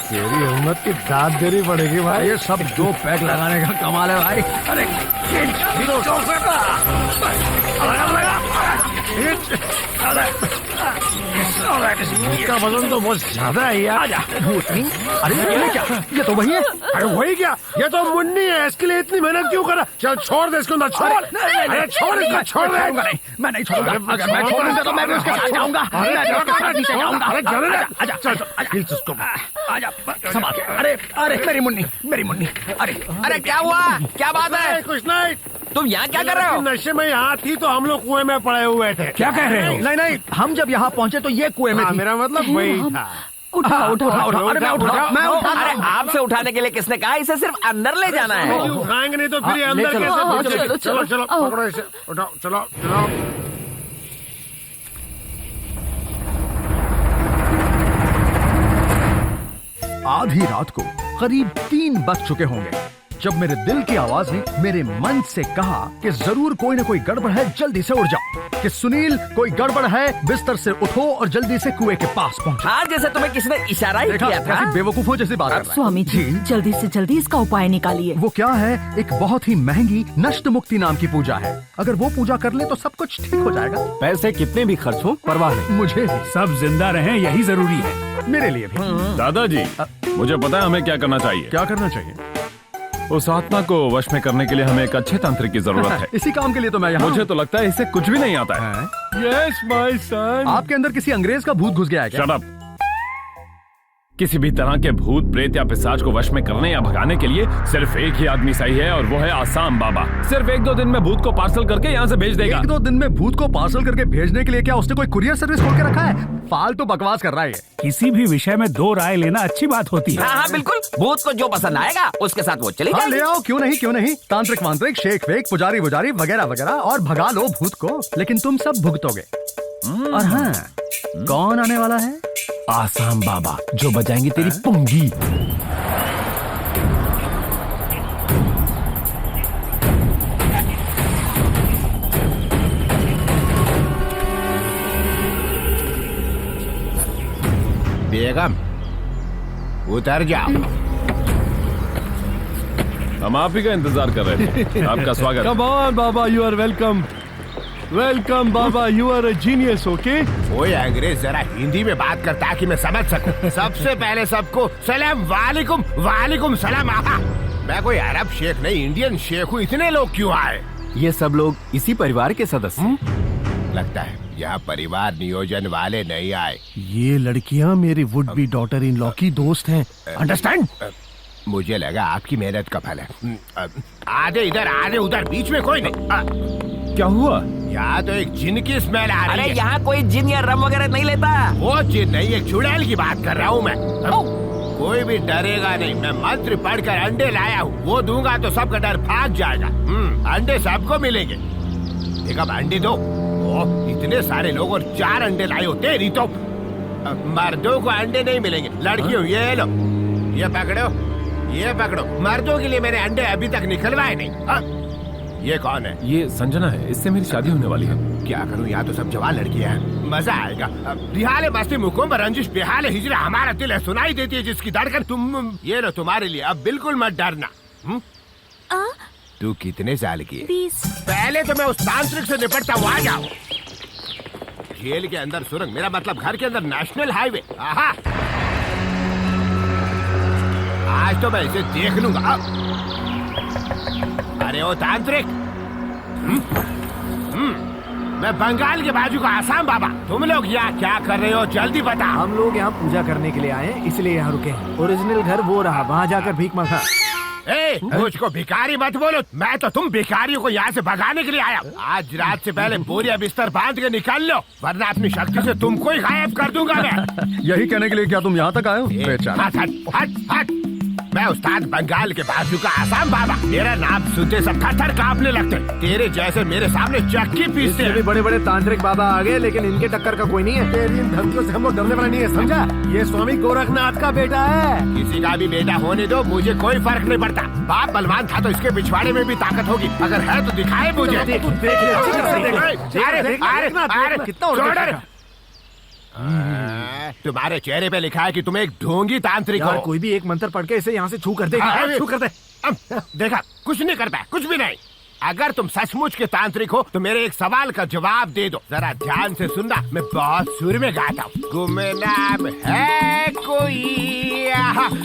तेरी हिम्मत की दाद देनी पड़ेगी भाई। ये सब 2 पैक लगाने का कमाल है भाई। अरे इसका वजन तो बहुत ज्यादा है यार। अरे ये क्या? ये तो वही है। अरे वही क्या? ये तो मुन्नी है, इसके लिए इतनी मेहनत क्यों करा? चल छोड़ दे इसको, छोड़। अरे छोड़ इसको, छोड़ दे। मैं नहीं छोड़ूंगा। अगर मैं छोड़ूंगा तो मैं भी उसके साथ जाऊंगा। मैं उसके साथ नीचे जाऊंगा। अरे आजा, चल उसको। आजा, संभाल। अरे अरे मेरी मुन्नी, मेरी मुन्नी। अरे अरे क्या हुआ? क्या बात है? कुछ नहीं। तुम यहाँ क्या कर रहे हो? नशे में यहाँ थी तो हम लोग कुएं में पड़े हुए थे। क्या कह रहे हो? नहीं नहीं, हम जब यहाँ पहुँचे तो ये कुएं में थी। मेरा मतलब वही था। उठा उठा अरे मैं उठा। अरे आपसे उठाने के लिए किसने कहा? इसे सिर्फ अंदर ले जाना है। उठाएंगे नहीं तो फिर ये अंदर कैसे पहुंचेगी? चलो चलो पकड़ो इसे, उठाओ, चलो चलो। आधी रात को करीब 3 बज चुके होंगे जब मेरे दिल की आवाज ने मेरे मन से कहा कि जरूर कोई ना कोई गड़बड़ है, जल्दी से उठ जाओ। कि सुनील, कोई गड़बड़ है, बिस्तर से उठो और जल्दी से कुएं के पास पहुंचो। हाँ, जैसे तुम्हें किसी ने इशारा ही किया था। बेवकूफों जैसी बात कर रहा है। स्वामी जी, जल्दी से जल्दी इसका उपाय निकालिए। वो क्या है? एक बहुत ही महंगी नष्ट मुक्ति नाम की पूजा है। अगर वो पूजा कर ले तो सब कुछ ठीक हो जाएगा। पैसे कितने भी खर्च हो परवाह नहीं, मुझे सब जिंदा रहें यही जरूरी है। मेरे लिए भी। दादाजी, मुझे पता है हमें क्या करना चाहिए। क्या करना चाहिए? उस आत्मा को वश में करने के लिए हमें एक अच्छे तांत्रिक की जरूरत है। इसी काम के लिए तो मैं यहाँ। मुझे तो लगता है इसे कुछ भी नहीं आता है। Yes my son. आपके अंदर किसी अंग्रेज का भूत घुस गया है क्या? Shut up. किसी भी तरह के भूत, प्रेत या पिशाच को वश में करने या भगाने के लिए सिर्फ एक ही आदमी सही है, और वो है आसाम बाबा। सिर्फ 1-2 दिन में भूत को पार्सल करके यहाँ से भेज देगा। 1-2 दिन में भूत को पार्सल करके भेजने के लिए क्या उसने कोई कुरियर सर्विस खोल के रखा है? फालतू बकवास कर रहा है। किसी भी विषय में 2 राय लेना अच्छी बात होती है। हाँ बिल्कुल, भूत को जो पसंद आएगा उसके साथ वो चली जाएगी। ले आओ, क्यों नहीं क्यों नहीं। तांत्रिक वांत्रिक, शेख वेक, पुजारी वुजारी वगैरह वगैरह, और भगा लो भूत को। लेकिन तुम सब भुगतोगे। और हाँ, कौन आने वाला है? आसाम बाबा, जो बजाएंगे तेरी पुंगी। बेगम उतर जाओ। हम आप ही का इंतजार कर रहे थे। आपका स्वागत। कम ऑन बाबा, यू आर वेलकम। वेलकम बाबा, you are a genius, okay? कोई अंग्रेज जरा हिंदी में बात करता है कि मैं समझ सकूं। सबसे पहले सबको सलाम वालेकुम, वालेकुम सलाम। आहा, मैं कोई अरब शेख नहीं, इंडियन शेख हूँ। इतने लोग क्यों आए? ये सब लोग इसी परिवार के सदस्य। लगता है यहाँ परिवार नियोजन वाले नहीं आए। ये लड़कियाँ मेरी would be daughter in law की दोस्त हैं, अंडरस्टैंड? मुझे लगा आपकी मेहनत का फल है। आधे इधर आधे उधर, बीच में कोई नहीं। क्या हुआ? यहाँ तो एक जिन की स्मेल आ रही अरे है। यहाँ कोई जिन या रम वगैरह नहीं लेता। वो जिन नहीं, एक चुड़ैल की बात कर रहा हूँ मैं। कोई भी डरेगा नहीं। मैं मंत्र पढ़कर अंडे लाया हूँ, वो दूंगा तो सबका डर भाग जाएगा। अंडे सबको मिलेंगे। एक अब अंडे दो। ओह, इतने सारे लोग और 4 अंडे लाए हो। तेरी तो मर्दों को अंडे नहीं मिलेंगे। लड़कियों ये लो, ये पकड़ो, ये पकड़ो। मर्दों के लिए मैंने अंडे अभी तक निकलवाए नहीं। ये कौन है? ये संजना है, इससे मेरी शादी होने वाली है। क्या करूं, यहाँ तो सब जवान लड़कियां हैं। मजा आएगा। बिहाले मस्ती मुकुम रंजिश बेहाल हिजरा हमारा दिल है, सुनाई देती है जिसकी धड़कन। तुम ये लो तुम्हारे लिए, अब बिल्कुल मत डरना। तू कितने साल की है? 20। पहले तो मैं उस तांत्रिक से निपटता हूँ, आ जाओ। जेल के अंदर सुरंग, मेरा मतलब घर के अंदर नेशनल हाईवे। आहा, आज तो मैं इसे देख लूंगा। अरे ओ तांत्रिक, मैं बंगाल के बाजू का आसाम बाबा। तुम लोग यहाँ क्या कर रहे हो, जल्दी बता। हम लोग यहाँ पूजा करने के लिए आए हैं, इसलिए यहाँ रुके हैं। ओरिजिनल घर वो रहा, वहाँ जाकर भीख मांगा। मुझको भिखारी मत बोलो। मैं तो तुम भिखारियों को यहाँ से भगाने के लिए आया। आज रात से पहले बोरिया बिस्तर बांध के निकाल लो, वरना अपनी शक्ति से तुमको ही गायब कर दूंगा मैं। यही कहने के लिए क्या तुम यहाँ तक आए हो? बेचारा। हट हट हट हट। मैं उस्ताद बंगाल के बाजू का आसाम बाबा। मेरा नाम सुनते सब थर-थर कांपने लगते। तेरे जैसे मेरे सामने चक्की पीसते हैं। भी बड़े बड़े तांत्रिक बाबा आ गए, लेकिन इनके टक्कर का कोई नहीं है। तेरी इन धमकियों से हम लोग डरने वाला नहीं है, समझा? ये स्वामी गोरखनाथ का बेटा है। किसी का भी बेटा होने दो, मुझे कोई फर्क नहीं पड़ता। बाप बलवान था तो इसके पिछवाड़े में भी ताकत होगी। अगर है तो दिखाए मुझे। तुम्हारे चेहरे पे लिखा है कि तुम एक ढोंगी तांत्रिक हो। कोई भी एक मंत्र पढ़ के इसे यहाँ से छू कर दे। छू कर दे। देखा, कुछ नहीं कर पाया, कुछ भी नहीं। अगर तुम सचमुच के तांत्रिक हो तो मेरे एक सवाल का जवाब दे दो। जरा ध्यान से सुनना, मैं बहुत सुर में गाता हूँ। गुमनाम है कोई,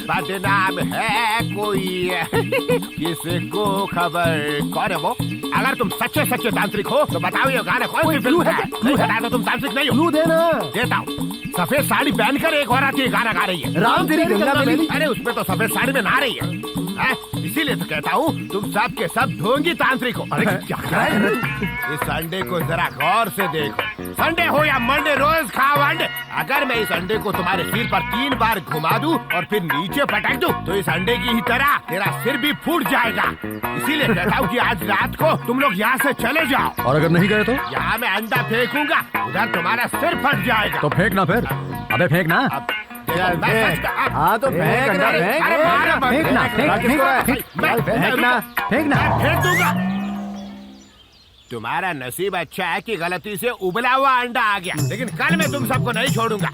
बदनाम है कोई, किसको खबर। कौन है वो? अगर तुम सच्चे सच्चे तांत्रिक हो तो बताओ ये गाना कौन सी फिल्म है? नहीं बता तो तुम तांत्रिक नहीं हो। देना देता हूँ। सफेद साड़ी पहनकर एक औरत ये गाना गा रही है। राम तेरी गंगा मैली। अरे उसमें तो सफेद साड़ी में नहा रही है। इसीलिए तो कहता हूँ तुम सब के सब ढोंगी तांत्रिक हो। अरे क्या कर रहा है? इस अंडे को जरा गौर से देखो। संडे हो या मंडे, रोज खाओ अंडे। अगर मैं इस अंडे को तुम्हारे सिर पर 3 बार घुमा दूं और फिर नीचे पटक दूं तो इस अंडे की ही तरह तेरा सिर भी फूट जाएगा। इसीलिए कहता हूँ कि आज रात को तुम लोग यहाँ से चले जाओ। और अगर नहीं गए तो? यहाँ मैं अंडा फेंकूंगा, उधर तुम्हारा सिर फट जाएगा। तो फेंकना फिर। अबे फेंकना। हाँ तो फेंक अंडा, फेंक दूंगा। तुम्हारा नसीब अच्छा है कि गलती से उबला हुआ अंडा आ गया, लेकिन कल मैं तुम सबको नहीं छोड़ूंगा।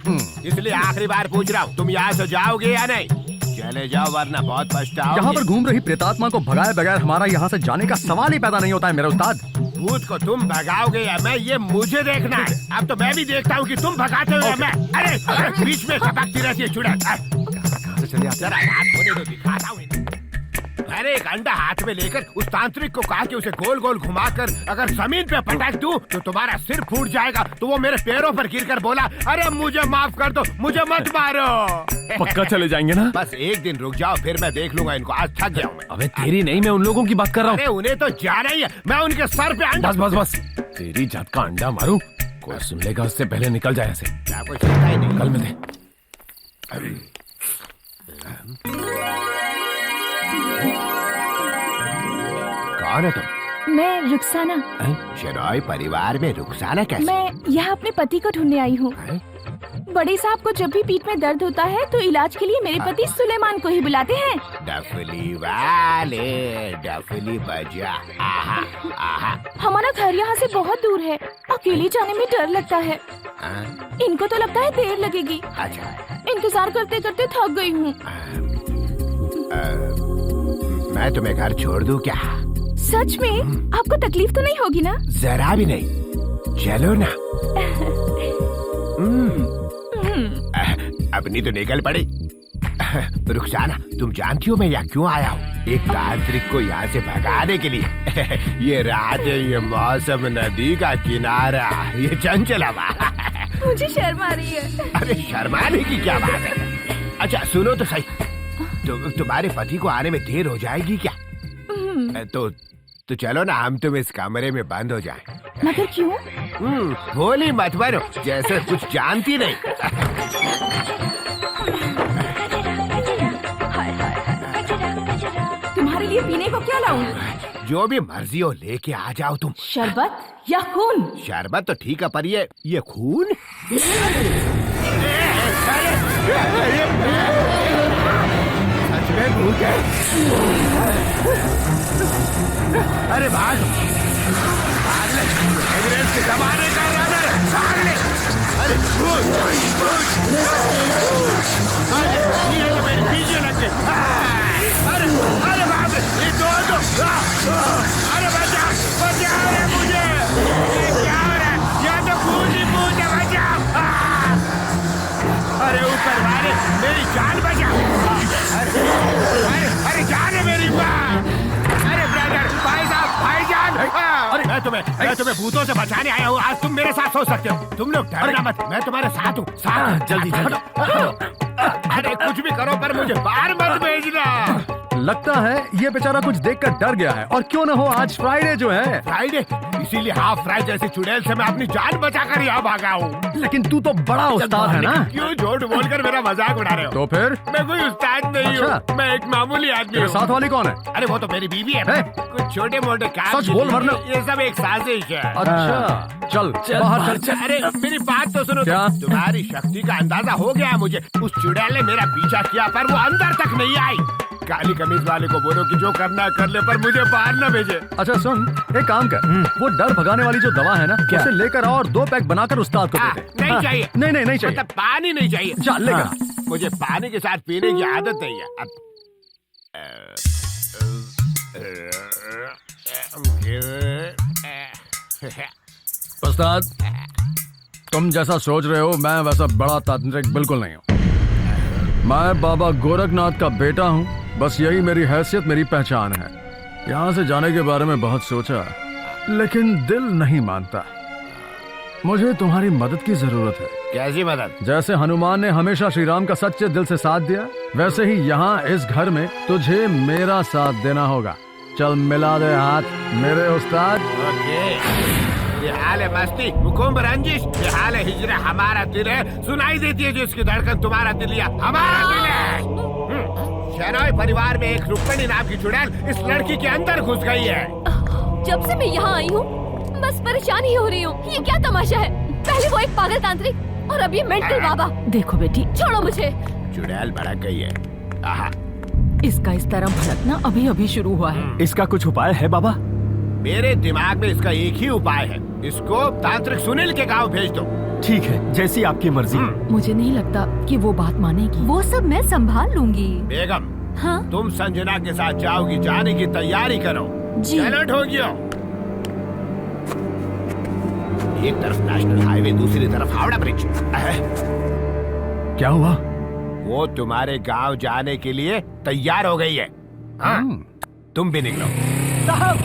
इसलिए आखिरी बार पूछ रहा हूँ, तुम यहाँ से जाओगे या नहीं? चले जाओ वरना बहुत पछताओगे। यहाँ पर घूम रही प्रेतात्मा को भगाए बगैर हमारा यहाँ से जाने का सवाल ही पैदा नहीं होता है मेरे उस्ताद। भूत को तुम भगाओगे या मैं, ये मुझे देखना है। अब तो मैं भी देखता हूँ कि तुम भगाते हो या मैं। अरे बीच में टपकती रहती है चुड़ैल। जरा रात होने दो, दिखाता हूँ। अरे एक अंडा हाथ में लेकर उस तांत्रिक को कहा कि उसे गोल गोल घुमाकर अगर जमीन पे पटक दूं तो तुम्हारा सिर फूट जाएगा। तो वो मेरे पैरों पर गिरकर बोला, अरे मुझे माफ कर दो, मुझे मत मारो। पक्का चले जाएंगे ना? बस एक दिन रुक जाओ, फिर मैं देख लूंगा इनको। आज थक गया हूँ मैं। अबे तेरी नहीं, मैं उन लोगों की बात कर रहा हूँ। अरे उन्हें तो जाना ही है, मैं उनके सर पे अंडा। बस बस बस, तेरी जात का अंडा मारूं, कोई सुन लेगा उससे पहले निकल जाए ऐसे। क्या कोई चिंता ही नहीं। कल मिलते। कौन है तुम? मैं रुखसाना। शराय परिवार में रुखसाना कैसे? मैं यहाँ अपने पति को ढूंढने आई हूँ। बड़े साहब को जब भी पीठ में दर्द होता है तो इलाज के लिए मेरे पति सुलेमान को ही बुलाते हैं। डफली वाले डफली बजा। आहा, आहा। हमारा घर यहाँ से बहुत दूर है, अकेले जाने में डर लगता है। इनको तो लगता है देर लगेगी। अच्छा। इंतजार करते करते थक गई हूँ। मैं तुम्हें घर छोड़ दूं क्या? सच में? आपको तकलीफ तो नहीं होगी ना? जरा भी नहीं। चलो ना। अपनी तो निकल पड़ी। रुखसाना, तुम जानती हो मैं यहाँ क्यों आया हूँ? एक तांत्रिक को यहाँ से भगाने के लिए। ये रातें, ये मौसम, नदी का किनारा, ये चंचल हवा। मुझे शर्म आ रही है। अरे शर्माने की क्या बात है? अच्छा सुनो तो सही, तुम्हारे पति को आने में देर हो जाएगी क्या? तो चलो ना, हम तुम इस कमरे में बंद हो जाएं। मगर क्यों? भोली मत बनो, जैसे कुछ जानती नहीं। तुम्हारे लिए पीने को क्या लाऊं? जो भी मर्जी हो लेके आ जाओ तुम। शरबत या खून? शरबत तो ठीक है, पर ये खून? सच में भूत है? अरे भाग ले, एवरेस्ट के जमाने का रनर, भाग ले। अरे भूत, ये तो मेरे पीछे लग गए। अरे बाप रे, ये दो अरे बचा रे मुझे। ये क्या हो रहा है? या तो भूत ही भूत है, बचा। अरे ऊपर वाले मेरी जान बचा। अरे जान है मेरी बात। अरे ब्रदर, भाई साहब, भाईजान। अरे मैं तुम्हें भूतों से बचाने आया हूँ। आज तुम मेरे साथ सो सकते हो। तुम लोग डरना मत, मैं तुम्हारे साथ हूँ। जल्दी जल्दी। अरे कुछ भी करो, पर मुझे बाहर मत भेजना। लगता है ये बेचारा कुछ देखकर डर गया है। और क्यों ना हो, आज फ्राइडे जो है। फ्राइडे? इसीलिए हाफ फ्राई जैसी चुड़ैल से मैं अपनी जान बचाकर यहाँ भागा हूँ। लेकिन तू तो बड़ा उस्ताद है ना? क्यों झूठ बोलकर मेरा मजाक उड़ा रहे हो? तो फिर? मैं कोई उस्ताद नहीं हूँ, मैं एक मामूली आदमी हूँ। साथ वाली कौन है? अरे वो तो मेरी बीवी है। कुछ छोटे मोटे काम। सच बोल वरना। ये सब एक साजिश है। अच्छा चल बाहर चल। अरे मेरी बात तो सुनो। तुम्हारी शक्ति का अंदाजा हो गया मुझे। उस चुड़ैल ने मेरा पीछा किया, पर वो अंदर तक नहीं आई। काली कमीज वाले को बोलो कि जो करना है कर ले, पर मुझे बाहर न भेजे। अच्छा सुन, एक काम कर, वो डर भगाने वाली जो दवा है ना, उसे लेकर और 2 पैक बनाकर उस्ताद को दे दे। नहीं चाहिए। नहीं चाहिए। मतलब पानी नहीं चाहिए। चल लेकर। मुझे पानी के साथ पीने की आदत नहीं है। उस्ताद, तुम जैसा सोच रहे हो मैं वैसा बड़ा तांत्रिक बिल्कुल नहीं हूँ। मैं बाबा गोरखनाथ का बेटा हूँ। बस यही मेरी हैसियत, मेरी पहचान है। यहाँ से जाने के बारे में बहुत सोचा, लेकिन दिल नहीं मानता। मुझे तुम्हारी मदद की जरूरत है। कैसी मदद? जैसे हनुमान ने हमेशा श्री राम का सच्चे दिल से साथ दिया, वैसे ही यहाँ इस घर में तुझे मेरा साथ देना होगा। चल मिला दे हाथ मेरे उस्ताद। ये हाल है मस्ती, हुकुम रंजिश, ये हाल है हिजरा। हमारा दिल है, सुनाई देती है जिसकी धड़कन तुम्हारा दिल या हमारा दिल है। शहनाई परिवार में एक रुक्मणी नाम की चुड़ैल इस लड़की के अंदर घुस गई है। जब से मैं यहाँ आई हूँ बस परेशान ही हो रही हूँ। ये क्या तमाशा है? पहले वो एक पागल तांत्रिक और अब ये मेंटल बाबा। देखो बेटी, छोड़ो मुझे। चुड़ैल भड़क गई है। आहा। इसका इस तरह भड़कना अभी अभी शुरू हुआ है। इसका कुछ उपाय है बाबा? मेरे दिमाग में इसका एक ही उपाय है। इसको तांत्रिक सुनील के गांव भेज दो। ठीक है, जैसी आपकी मर्जी। मुझे नहीं लगता कि वो बात मानेगी। वो सब मैं संभाल लूंगी। बेगम, हाँ? तुम संजना के साथ जाओगी, जाने की तैयारी करो। जी। चलो ठोकियो। एक तरफ नेशनल हाईवे, दूसरी तरफ हावड़ा ब्रिज। क्या हुआ? वो तुम्हारे गांव जाने के लिए तैयार हो गई है। हाँ, तुम भी निकलो। साहब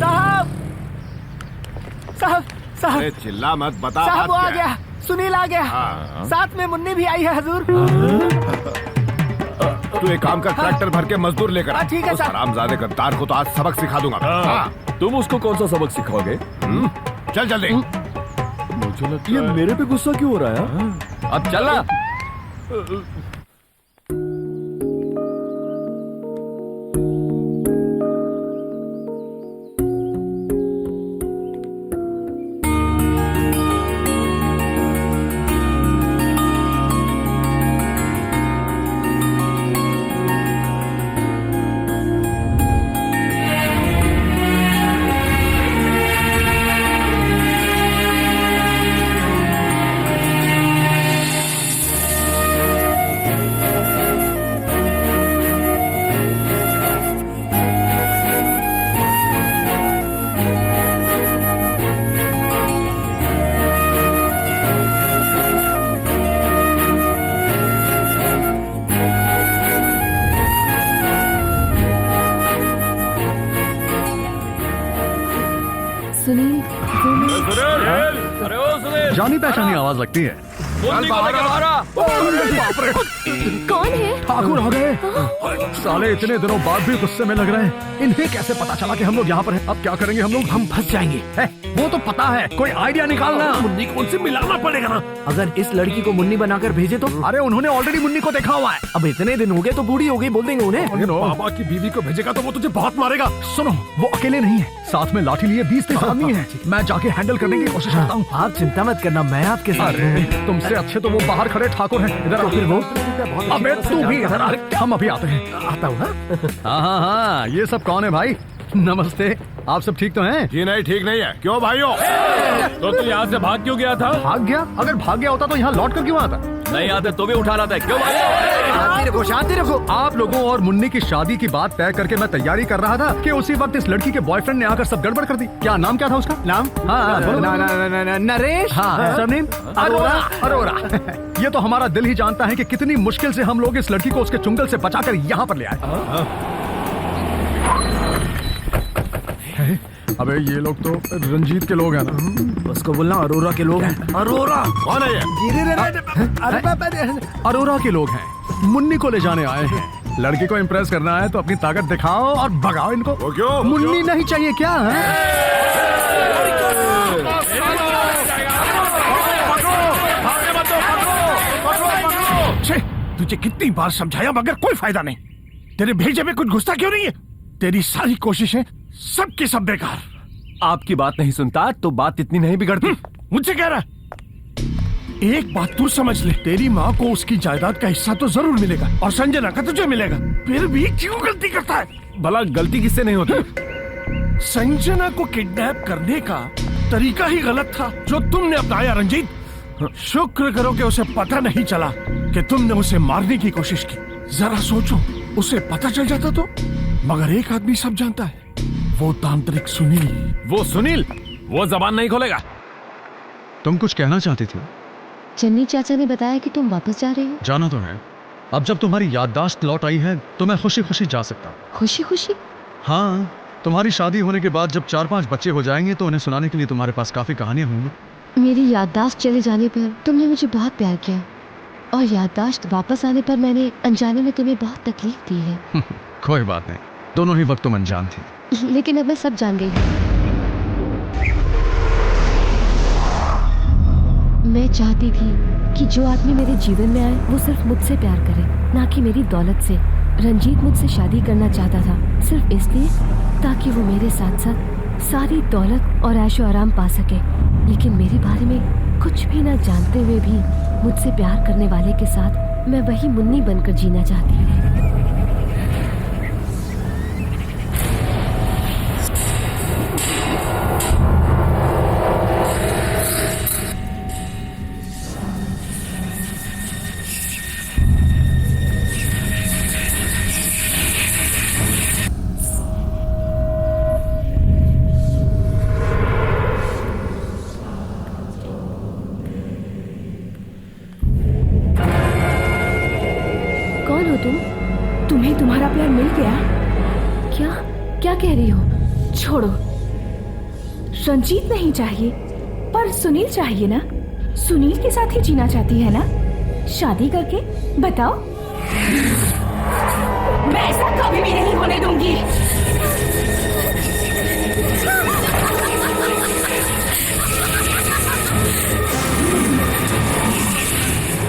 साहब साहब साहब, चिल्ला मत, बता। साहब वो बात आ क्या गया, सुनील आ गया। हाँ। साथ में मुन्नी भी आई है हजूर। तू एक काम कर, ट्रैक्टर भर के मजदूर लेकर आ। ठीक है उस हरामजादे गद्दार को तो आज सबक सिखा दूंगा। हाँ। तुम उसको कौन सा सबक सिखाओगे? चल जल्दी। मुझे लगता है मेरे पे गुस्सा क्यों हो रहा है? अब चला। जानी पहचानी आवाज लगती है। कौन है? ठाकुर आ गए। साले इतने दिनों बाद भी गुस्से में लग रहे हैं। इन्हें कैसे पता चला कि हम लोग यहाँ पर हैं? अब क्या करेंगे हम लोग? हम फंस जाएंगे। वो तो पता है, कोई आइडिया निकालना। मुन्नी को उनसे मिलाना पड़ेगा ना। अगर इस लड़की को मुन्नी बनाकर भेजे तो? अरे उन्होंने ऑलरेडी मुन्नी को देखा हुआ है। अब इतने दिन हो गए तो बूढ़ी हो गई, बोल देंगे उन्हें। बाबा की बीवी को भेजेगा तो वो तुझे बहुत मारेगा। सुनो, वो अकेले नहीं है, साथ में लाठी लिए 20-30 आदमी हैं। मैं जाके हैंडल करने की कोशिश करता हूँ। आप चिंता मत करना, मैं आपके साथ हूँ। तुमसे अच्छे तो वो बाहर खड़े ठाकुर हैं। इधर फिर वो अबे तू भी इधर आ। हम अभी आते हैं। आता हूँ। हाँ, ये सब कौन है भाई? नमस्ते, आप सब ठीक तो हैं? जी नहीं, ठीक नहीं है। क्यों भाइयों? तो तू यहाँ से भाग क्यों गया था? भाग गया? अगर भाग गया होता तो यहाँ लौट कर क्यों आता? नहीं आते तो भी उठा लाता है। क्यों भाई? शांति रखो, शांति रखो। आप लोगों और मुन्नी की शादी की बात तय करके मैं तैयारी कर रहा था कि उसी वक्त इस लड़की के बॉयफ्रेंड ने आकर सब गड़बड़ कर दी। क्या नाम क्या था उसका? नाम? हाँ, नरेश। हाँ, सरनेम? अरोरा। ये तो हमारा दिल ही जानता है कि कितनी मुश्किल से हम लोग इस लड़की को उसके चुंगल से बचाकर यहाँ पर ले आए। अबे ये लोग तो रंजीत के लोग हैं ना? उसको बोलना अरोरा के लोग हैं। अरोरा कौन है ये? अरोरा के लोग हैं, मुन्नी को ले जाने आए हैं। लड़की को इम्प्रेस करना है तो अपनी ताकत दिखाओ और भगाओ इनको। वो क्यों? मुन्नी नहीं चाहिए क्या? तुझे कितनी बार समझाया मगर कोई फायदा नहीं। तेरे भेजे में कुछ घुसता क्यों नहीं है? तेरी सारी कोशिशें सबकी सब बेकार। आपकी बात नहीं सुनता तो बात इतनी नहीं बिगड़ती। मुझसे कह रहा? एक बात तू समझ ले, तेरी माँ को उसकी जायदाद का हिस्सा तो जरूर मिलेगा और संजना का तुझे मिलेगा। फिर भी क्यों गलती करता है? भला गलती किससे नहीं होती? संजना को किडनैप करने का तरीका ही गलत था जो तुमने अपनाया रंजीत। शुक्र करो कि उसे पता नहीं चला कि तुमने उसे मारने की कोशिश की। जरा सोचो, उसे पता चल जाता तो। मगर एक आदमी सब जानता है, वो तांत्रिक सुनील। वो सुनील, वो जबान नहीं खोलेगा। तुम कुछ कहना चाहती थी? चन्नी चाचा ने बताया कि तुम वापस जा रहे हो। जाना तो है। अब जब तुम्हारी याददाश्त लौट आई है तो मैं खुशी खुशी जा सकता हूँ। खुशी खुशी? हाँ, तुम्हारी शादी होने के बाद जब 4-5 बच्चे हो जाएंगे तो उन्हें सुनाने के लिए तुम्हारे पास काफी कहानियां होंगी। मेरी याददाश्त चले जाने पर तुमने मुझे बहुत प्यार किया और याददाश्त वापस आने पर मैंने अनजाने में तुम्हें बहुत तकलीफ दी है। कोई बात नहीं, दोनों ही वक्त तुम अनजान थी। लेकिन अब मैं सब जान गई हूँ। मैं चाहती थी कि जो आदमी मेरे जीवन में आए वो सिर्फ मुझसे प्यार करे, ना कि मेरी दौलत से। रंजीत मुझसे शादी करना चाहता था सिर्फ इसलिए ताकि वो मेरे साथ साथ सारी दौलत और ऐशो आराम पा सके। लेकिन मेरे बारे में कुछ भी ना जानते हुए भी मुझसे प्यार करने वाले के साथ मैं वही मुन्नी बनकर जीना चाहती हूँ। तुम्हें तुम्हारा प्यार मिल गया? क्या कह रही हो? छोड़ो, रंजीत नहीं चाहिए पर सुनील चाहिए ना। सुनील के साथ ही जीना चाहती है ना, शादी करके? बताओ। मैं ऐसा कभी भी नहीं होने दूंगी।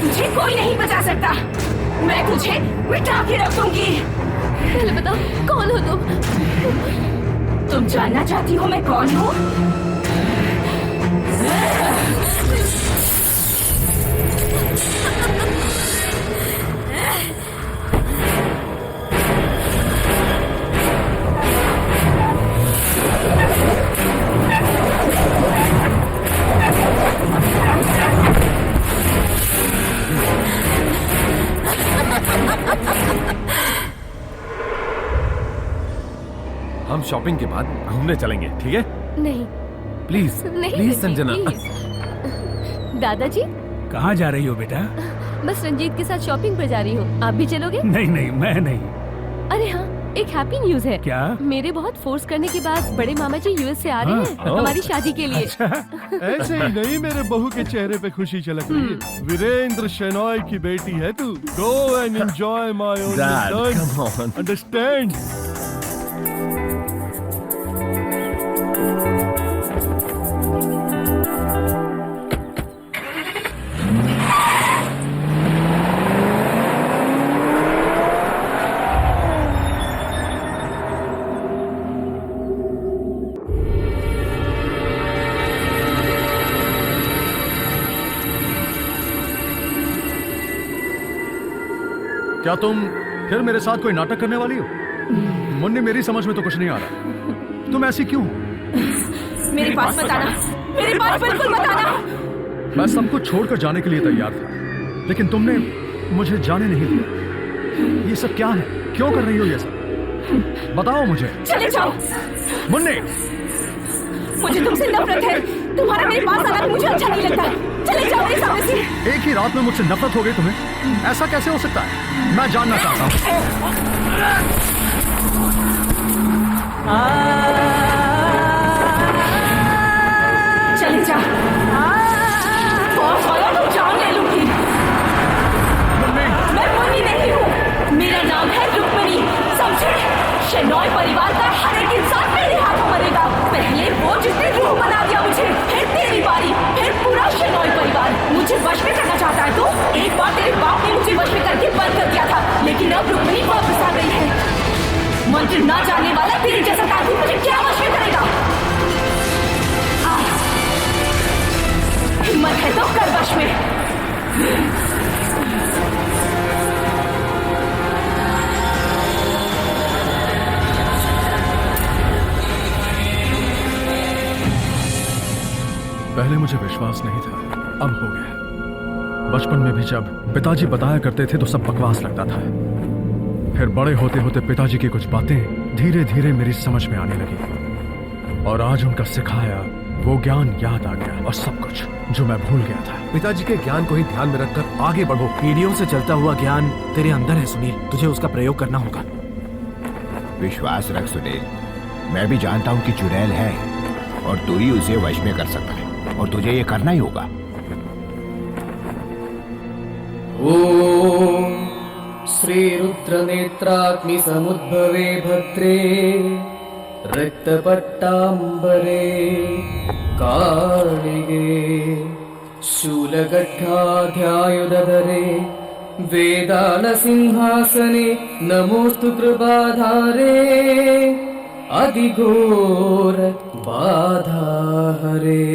तुझे कोई नहीं बचा सकता। मैं तुझे मिटा के रख दूंगी। पहले बताओ, कौन हो तुम? तुम जानना चाहती हो मैं कौन हूँ? हम शॉपिंग के बाद घूमने चलेंगे, ठीक है? नहीं प्लीज, नहीं, प्लीज संजना। दादाजी, कहाँ जा रही हो बेटा? बस रंजीत के साथ शॉपिंग पर जा रही हूँ। आप भी चलोगे? नहीं नहीं, मैं नहीं। अरे हाँ, एक हैप्पी न्यूज है। क्या? मेरे बहुत फोर्स करने के बाद बड़े मामा जी यूएस से आ रहे हैं हमारी शादी के लिए। ऐसे ही नहीं मेरे बहू के चेहरे पे खुशी झलक रही है। वीरेंद्र शेनॉय की बेटी है तू। Go and enjoy my own son. Understand? क्या तुम फिर मेरे साथ कोई नाटक करने वाली हो? मुन्नी, मेरी समझ में तो कुछ नहीं आ रहा। तुम ऐसी क्यों हो? मेरे पास मत आना, मेरे पास बिल्कुल मत आना। मैं सब कुछ छोड़कर जाने के लिए तैयार था, लेकिन तुमने मुझे जाने नहीं दिया। ये सब क्या है? क्यों कर रही हो ये सब? बताओ मुझे। चले जाओ। मुन्नी, मुझे तुमसे नफरत है। तुम्हारा मेरे पास आना मुझे अच्छा नहीं लगता। चले जाओ मेरे सामने से। एक ही रात में मुझसे नफरत हो गई तुम्हें? ऐसा कैसे हो सकता है? मैं जानना चाहता हूँ। चले जाओ। तुम जान ले लूंगी। मैं मुन्नी नहीं हूँ, मेरा नाम है रुक्मिणी, समझे? शेनॉय परिवार का हर एक इंसान मेरे हाथों मरेगा। पहले वो जिसने रूह बना दिया मुझे, फिर तेरी बारी, फिर पूरा शेनॉय परिवार। मुझे वश में करना चाहता है तू? एक बार तेरे बाप ने मुझे वश में करके बंद कर दिया था, लेकिन अब रुक्मिणी वापस आ गई है। मंत्र ना जानने वाला तेरे जैसा ताकि मुझे क्या वश में करेगा? हिम्मत है तो कर वश में। पहले मुझे विश्वास नहीं था, अब हो गया। बचपन में भी जब पिताजी बताया करते थे तो सब बकवास लगता था। फिर बड़े होते होते पिताजी की कुछ बातें धीरे धीरे मेरी समझ में आने लगी, और आज उनका सिखाया वो ज्ञान याद आ गया, और सब कुछ जो मैं भूल गया था। पिताजी के ज्ञान को ही ध्यान में रखकर आगे बढ़ो। पीढ़ियों से चलता हुआ ज्ञान तेरे अंदर है सुनील, तुझे उसका प्रयोग करना होगा। विश्वास रख सुनील, मैं भी जानता हूँ कि चुड़ैल है और तू ही उसे वश में कर सकता है, और तुझे ये करना ही होगा। ओम श्री रुद्र नेत्राग्नि समुद्भवे भद्रे रक्तपट्टाम्बरे कालिगे शूलगड्ढाध्यायुधरे वेदाल सिंहासने नमोस्तु कृपाधारे अधिघोर बाधा हरे।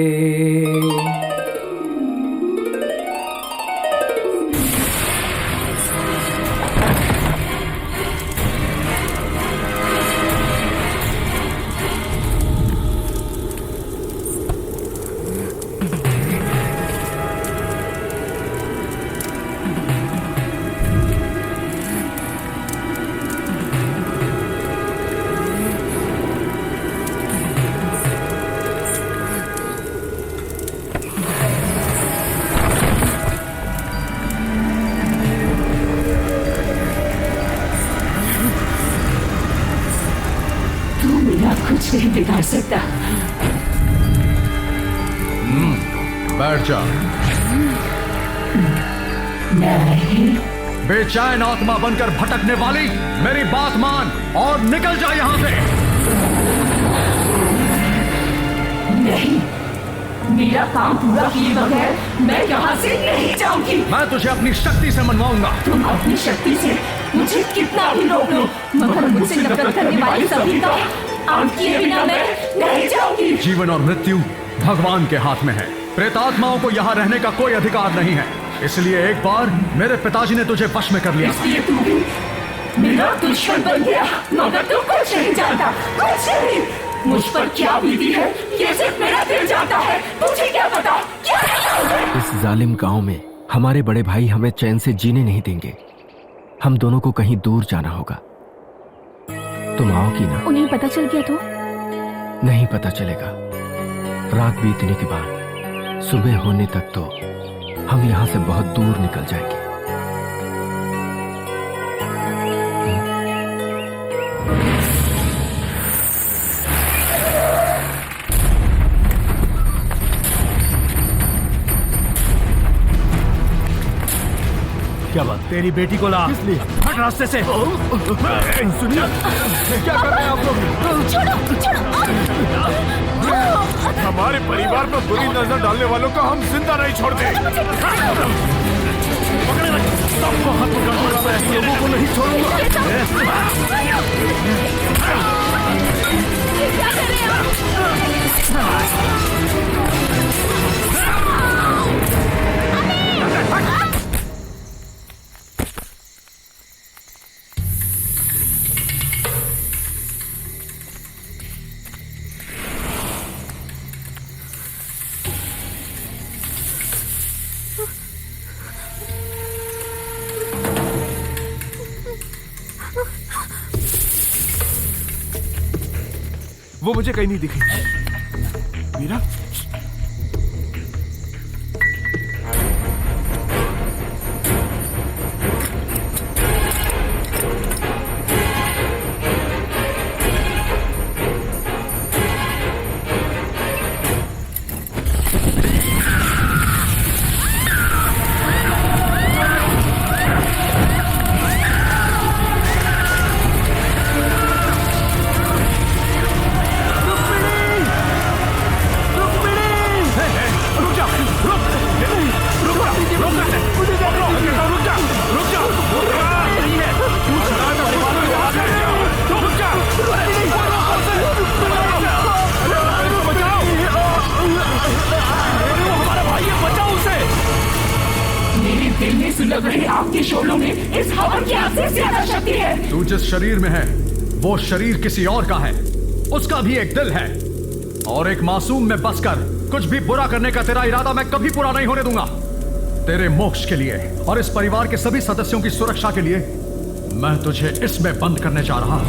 कुछ नहीं बिगाड़ सकता। बैठ जा। बेचैन आत्मा बनकर भटकने वाली, मेरी बात मान और निकल जा यहाँ से। नहीं, मेरा काम पूरा किए बगैर मैं यहाँ से नहीं जाऊंगी। मैं तुझे अपनी शक्ति से मनवाऊंगा। तुम अपनी शक्ति से मुझे कितना भी रोक लो, मगर मुझसे नफरत करने वाली सभी का अंत किए बिना मैं नहीं जाऊंगी। जीवन और मृत्यु भगवान के हाथ में है। प्रेतात्माओं को यहाँ रहने का कोई अधिकार नहीं है, इसलिए एक बार मेरे पिताजी ने तुझे वश में कर लिया। इसलिए तू भी मेरा दुश्मन बन गया, मगर तू कुछ नहीं जानता, कुछ नहीं। मुझ पर क्या बीती है ये सिर्फ मेरा दिल जानता है, तुझे क्या पता? क्या इस जालिम गांव में हमारे बड़े भाई हमें चैन से जीने नहीं देंगे। हम दोनों को कहीं दूर जाना होगा। तुम आओगी ना? उन्हें पता चल गया तो? नहीं पता चलेगा। रात बीतने के बाद सुबह होने तक तो हम यहाँ से बहुत दूर निकल जाएंगे। क्या बात? तेरी बेटी को ला। किस लिए? हट रास्ते से। सुनिए, क्या कर रहे हैं आप लोग? हमारे परिवार पर बुरी नजर डालने वालों को हम जिंदा नहीं छोड़ते। सबको हाथ पकड़ना, मैं ऐसे लोगों को नहीं छोड़ूंगा। क्या कर रहे हैं आप? वो मुझे कहीं नहीं दिखी। मीरा, तू जिस शरीर में है वो शरीर किसी और का है। उसका भी एक दिल है और एक मासूम में बसकर कुछ भी बुरा करने का तेरा इरादा मैं कभी पूरा नहीं होने दूंगा। तेरे मोक्ष के लिए और इस परिवार के सभी सदस्यों की सुरक्षा के लिए मैं तुझे इसमें बंद करने जा रहा हूं।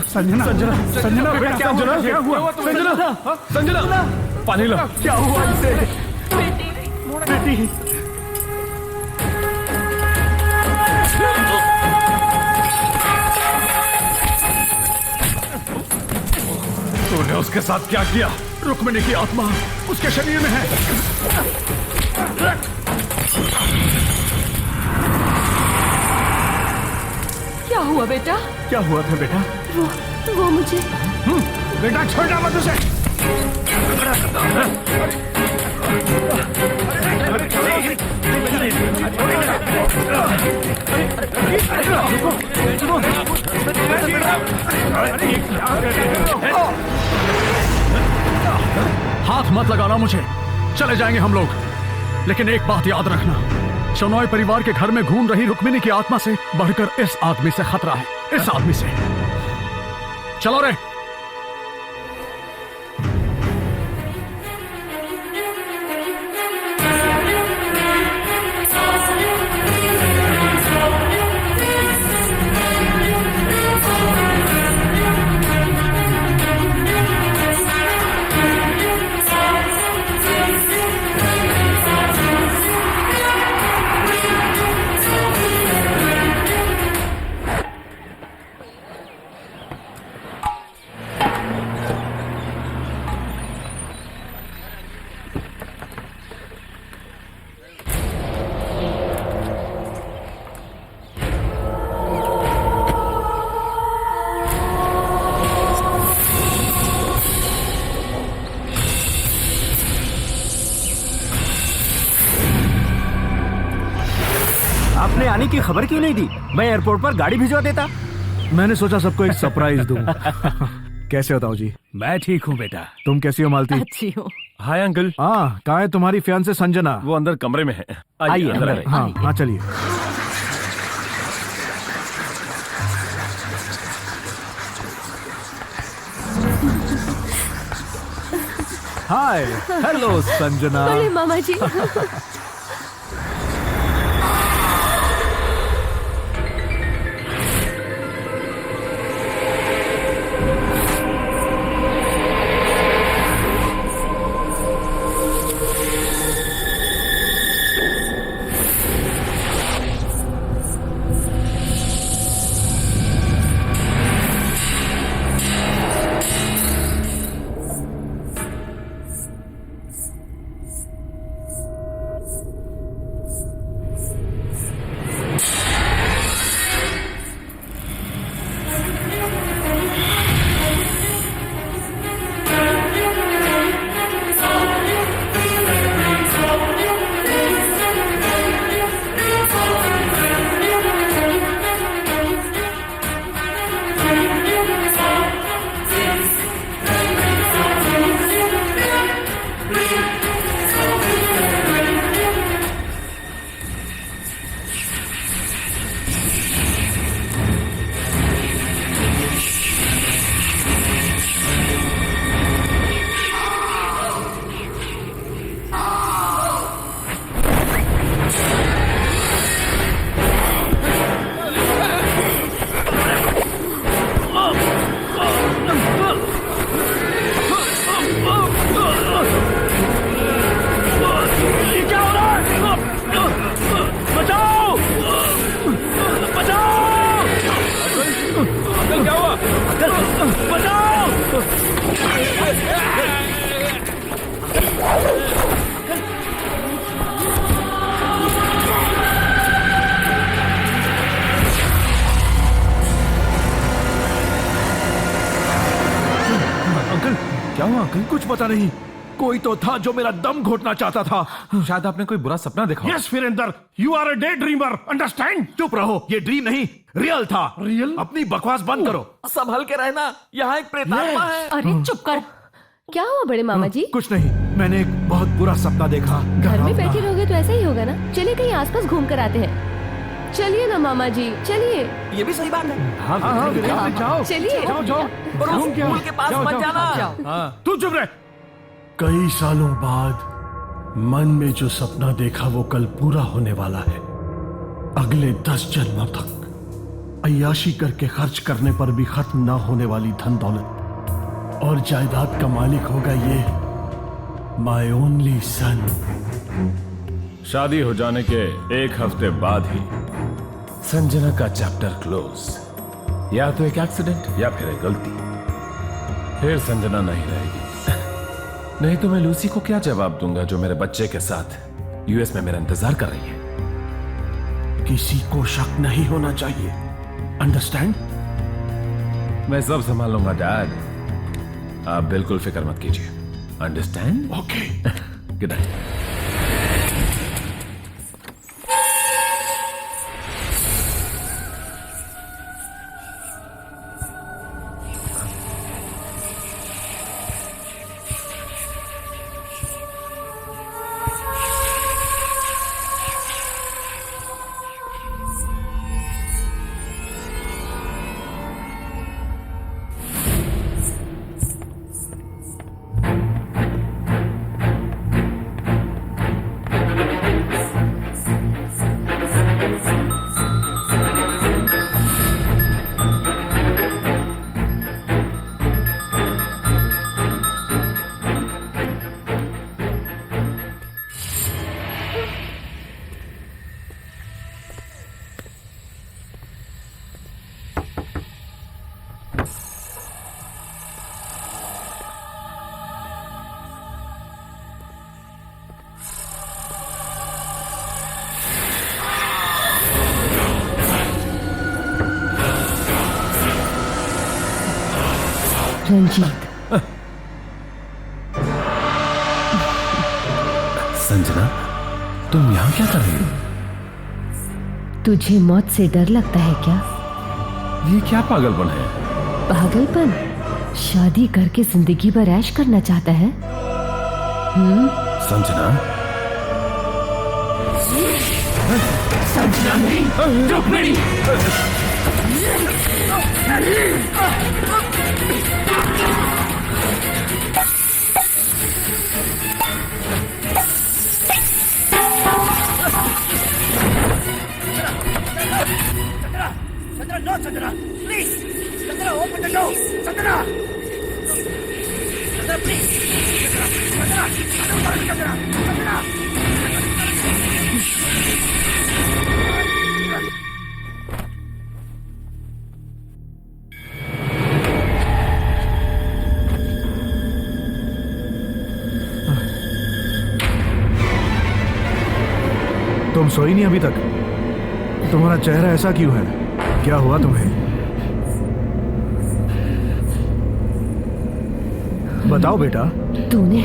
संजना, संजना, संजना, बेटा क्या हुआ? क्या हुआ? संजना, संजना, पानी लो। क्या हुआ इसे? बेटी, तूने उसके साथ क्या किया? रुक्मिणी की आत्मा उसके शरीर में है। क्या हुआ बेटा? क्या हुआ था बेटा? वो मुझे बेटा छोटा मत उसे। हाथ मत लगाना मुझे। चले जाएंगे हम लोग, लेकिन एक बात याद रखना, शनॉय परिवार के घर में घूम रही रुक्मिणी की आत्मा से बढ़कर इस आदमी से खतरा है। इस आदमी से। चलो रे। आपने आने की खबर क्यों नहीं दी? मैं एयरपोर्ट पर गाड़ी भिजवा देता। मैंने सोचा सबको एक सरप्राइज दूं। कैसे बताऊं जी? मैं ठीक हूँ बेटा। तुम कैसी हो मालती? अच्छी हो। Hi uncle. हाँ, कहाँ है तुम्हारी फियांसे संजना? वो अंदर कमरे में है। आइए अंदर अंदर। हाँ हाँ, चलिए। हाय, हेलो संजना। बड़े मामा जी। क्या हुआ अंकल? कुछ पता नहीं, कोई तो था जो मेरा दम घोटना चाहता था। शायद आपने कोई बुरा सपना देखा। Yes Virendra, you are a day dreamer, understand? चुप रहो, ये ड्रीम नहीं रियल था। रियल? अपनी बकवास बंद करो। संभल के रहना, यहाँ एक प्रेतात्मा है। अरे चुप कर। क्या हुआ बड़े मामा जी? कुछ नहीं, मैंने एक बहुत बुरा सपना देखा। घर में बैठे रहोगे तो ऐसा ही होगा ना। चलिए कहीं आसपास घूम कर आते हैं। चलिए ना मामा जी, चलिए। ये भी सही बात है। हाँ हाँ, जाओ चलिए। जाओ जाओ। घूम के पुल के पास मत जाना। तू चुप रह। कई सालों बाद मन में जो सपना देखा वो कल पूरा होने वाला है। अगले 10 जन्मों तक अय्याशी करके खर्च करने पर भी खत्म ना होने वाली धन दौलत और जायदाद का मालिक होगा ये माय ओनली सन। शादी हो जाने के एक हफ्ते बाद ही संजना का चैप्टर क्लोज। या तो एक एक्सीडेंट या फिर एक गलती। फिर संजना नहीं रहेगी। नहीं तो मैं लूसी को क्या जवाब दूंगा जो मेरे बच्चे के साथ यूएस में मेरा इंतजार कर रही है। किसी को शक नहीं होना चाहिए, अंडरस्टैंड? मैं सब संभाल लूंगा डैड, आप बिल्कुल फिक्र मत कीजिए। Understand? Okay. Good night. Ranjit. Sanjana, तुम यहाँ क्या कर रही हो? तुझे मौत से डर लगता है क्या? ये क्या पागलपन है? पागलपन? शादी करके जिंदगी भर ऐश करना चाहता है? संजना, संजना नहीं, Rukmini. No, Chandra, please. Chandra, open the door. Chandra. Chandra, please. Chandra, Chandra. तुम सोई नहीं अभी तक? तुम्हारा चेहरा ऐसा क्यों है? क्या हुआ तुम्हें? बताओ बेटा। तूने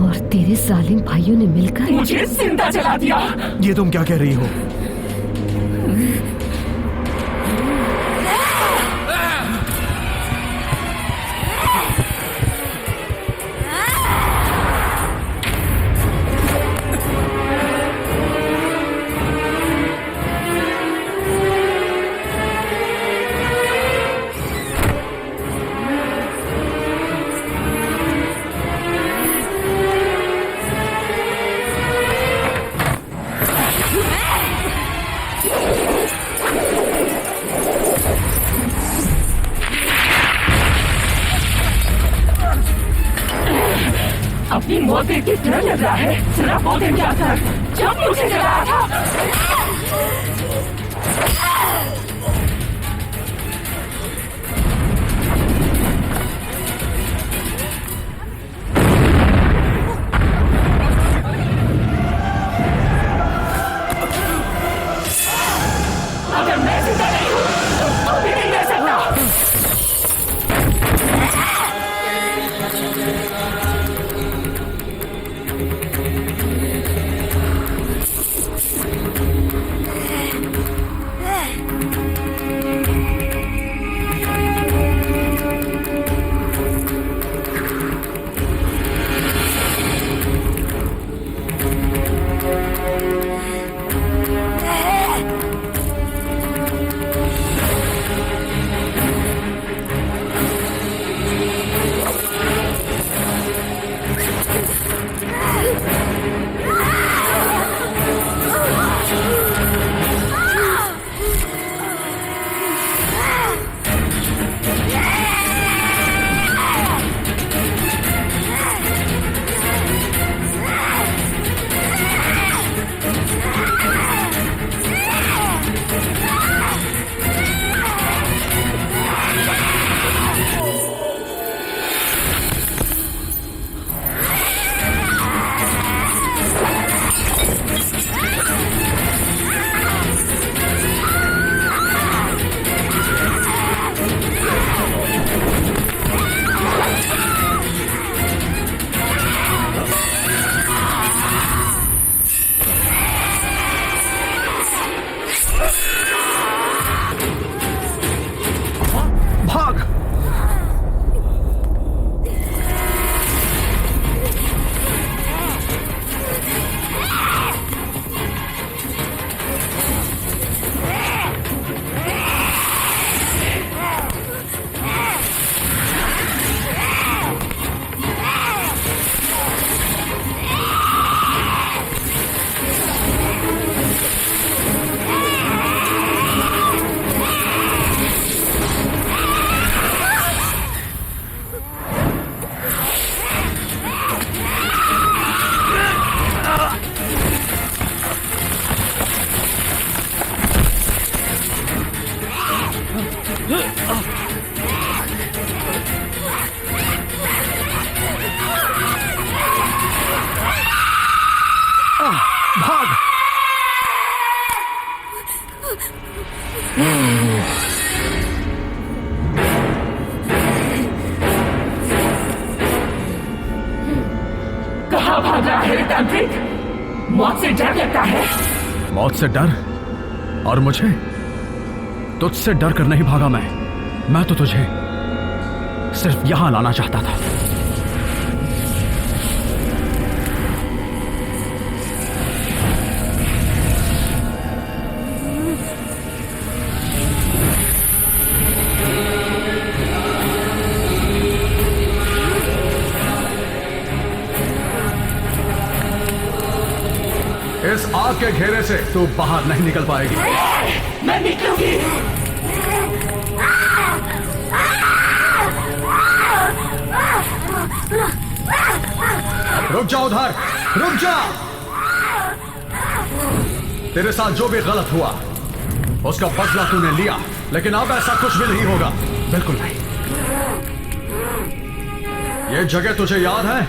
और तेरे जालिम भाइयों ने मिलकर मुझे जिंदा जला दिया। ये तुम क्या कह रही हो? अपनी मौत देख के डर लग रहा है। जरा वो दिन क्या कर जब मुझे जलाया था। अगर मैं जिंदा नहीं हूँ तो तू भी नहीं रह सकता। कहाँ भाग रहा है तांत्रिक? मौत से डर लगता है। मौत से डर? और मुझे? तुझसे डर कर नहीं भागा मैं तो तुझे सिर्फ यहां लाना चाहता था। इस आग के घेरे से तू बाहर नहीं निकल पाएगी। मैं निकलूंगी। रुक जा उधर, रुक जा। तेरे साथ जो भी गलत हुआ उसका बदला तूने लिया, लेकिन अब ऐसा कुछ भी नहीं होगा, बिल्कुल नहीं। ये जगह तुझे याद है?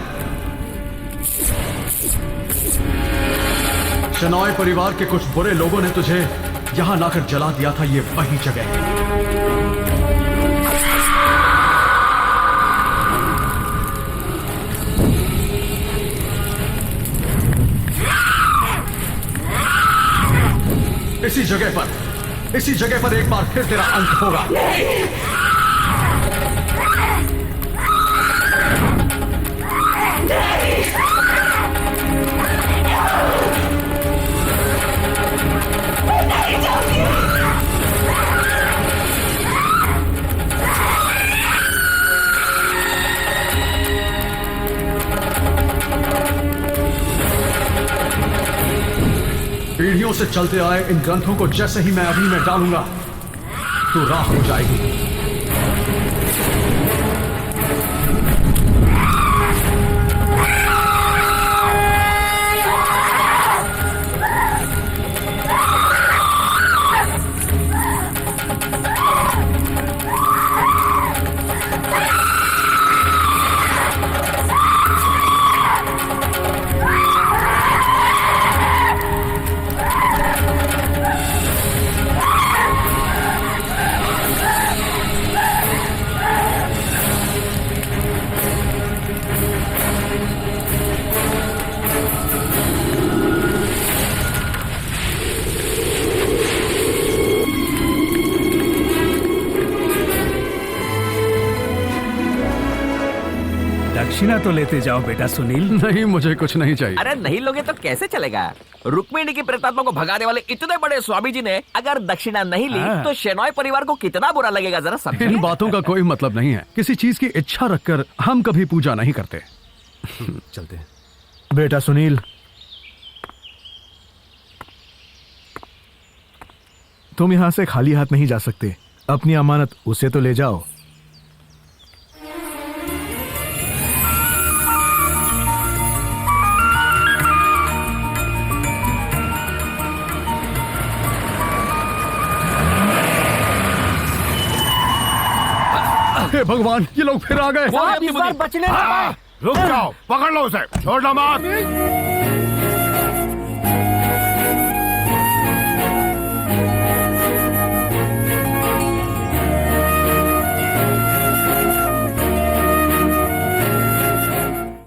शेनॉय परिवार के कुछ बुरे लोगों ने तुझे यहां लाकर जला दिया था। ये वही जगह है। इसी जगह पर एक बार फिर तेरा अंत होगा। पीढ़ियों से चलते आए इन ग्रंथों को जैसे ही मैं अग्नि में डालूंगा तो राख हो जाएगी। दक्षिणा तो लेते जाओ बेटा सुनील। नहीं, मुझे कुछ नहीं चाहिए। अरे नहीं लोगे तो कैसे चलेगा? रुक्मिणी की प्रेतात्मा को भगाने वाले इतने बड़े स्वामी जी ने अगर दक्षिणा नहीं ली तो शेनॉय परिवार को कितना बुरा लगेगा, जरा समझिए। इन बातों का कोई मतलब नहीं है। किसी चीज की इच्छा रखकर हम कभी पूजा नहीं करते। चलते हैं। बेटा सुनील, तुम यहां से खाली हाथ नहीं जा सकते। अपनी अमानत उसे तो ले जाओ। हे भगवान, ये लोग फिर आ गए। रुक जाओ, पकड़ लो उसे, छोड़ना मत।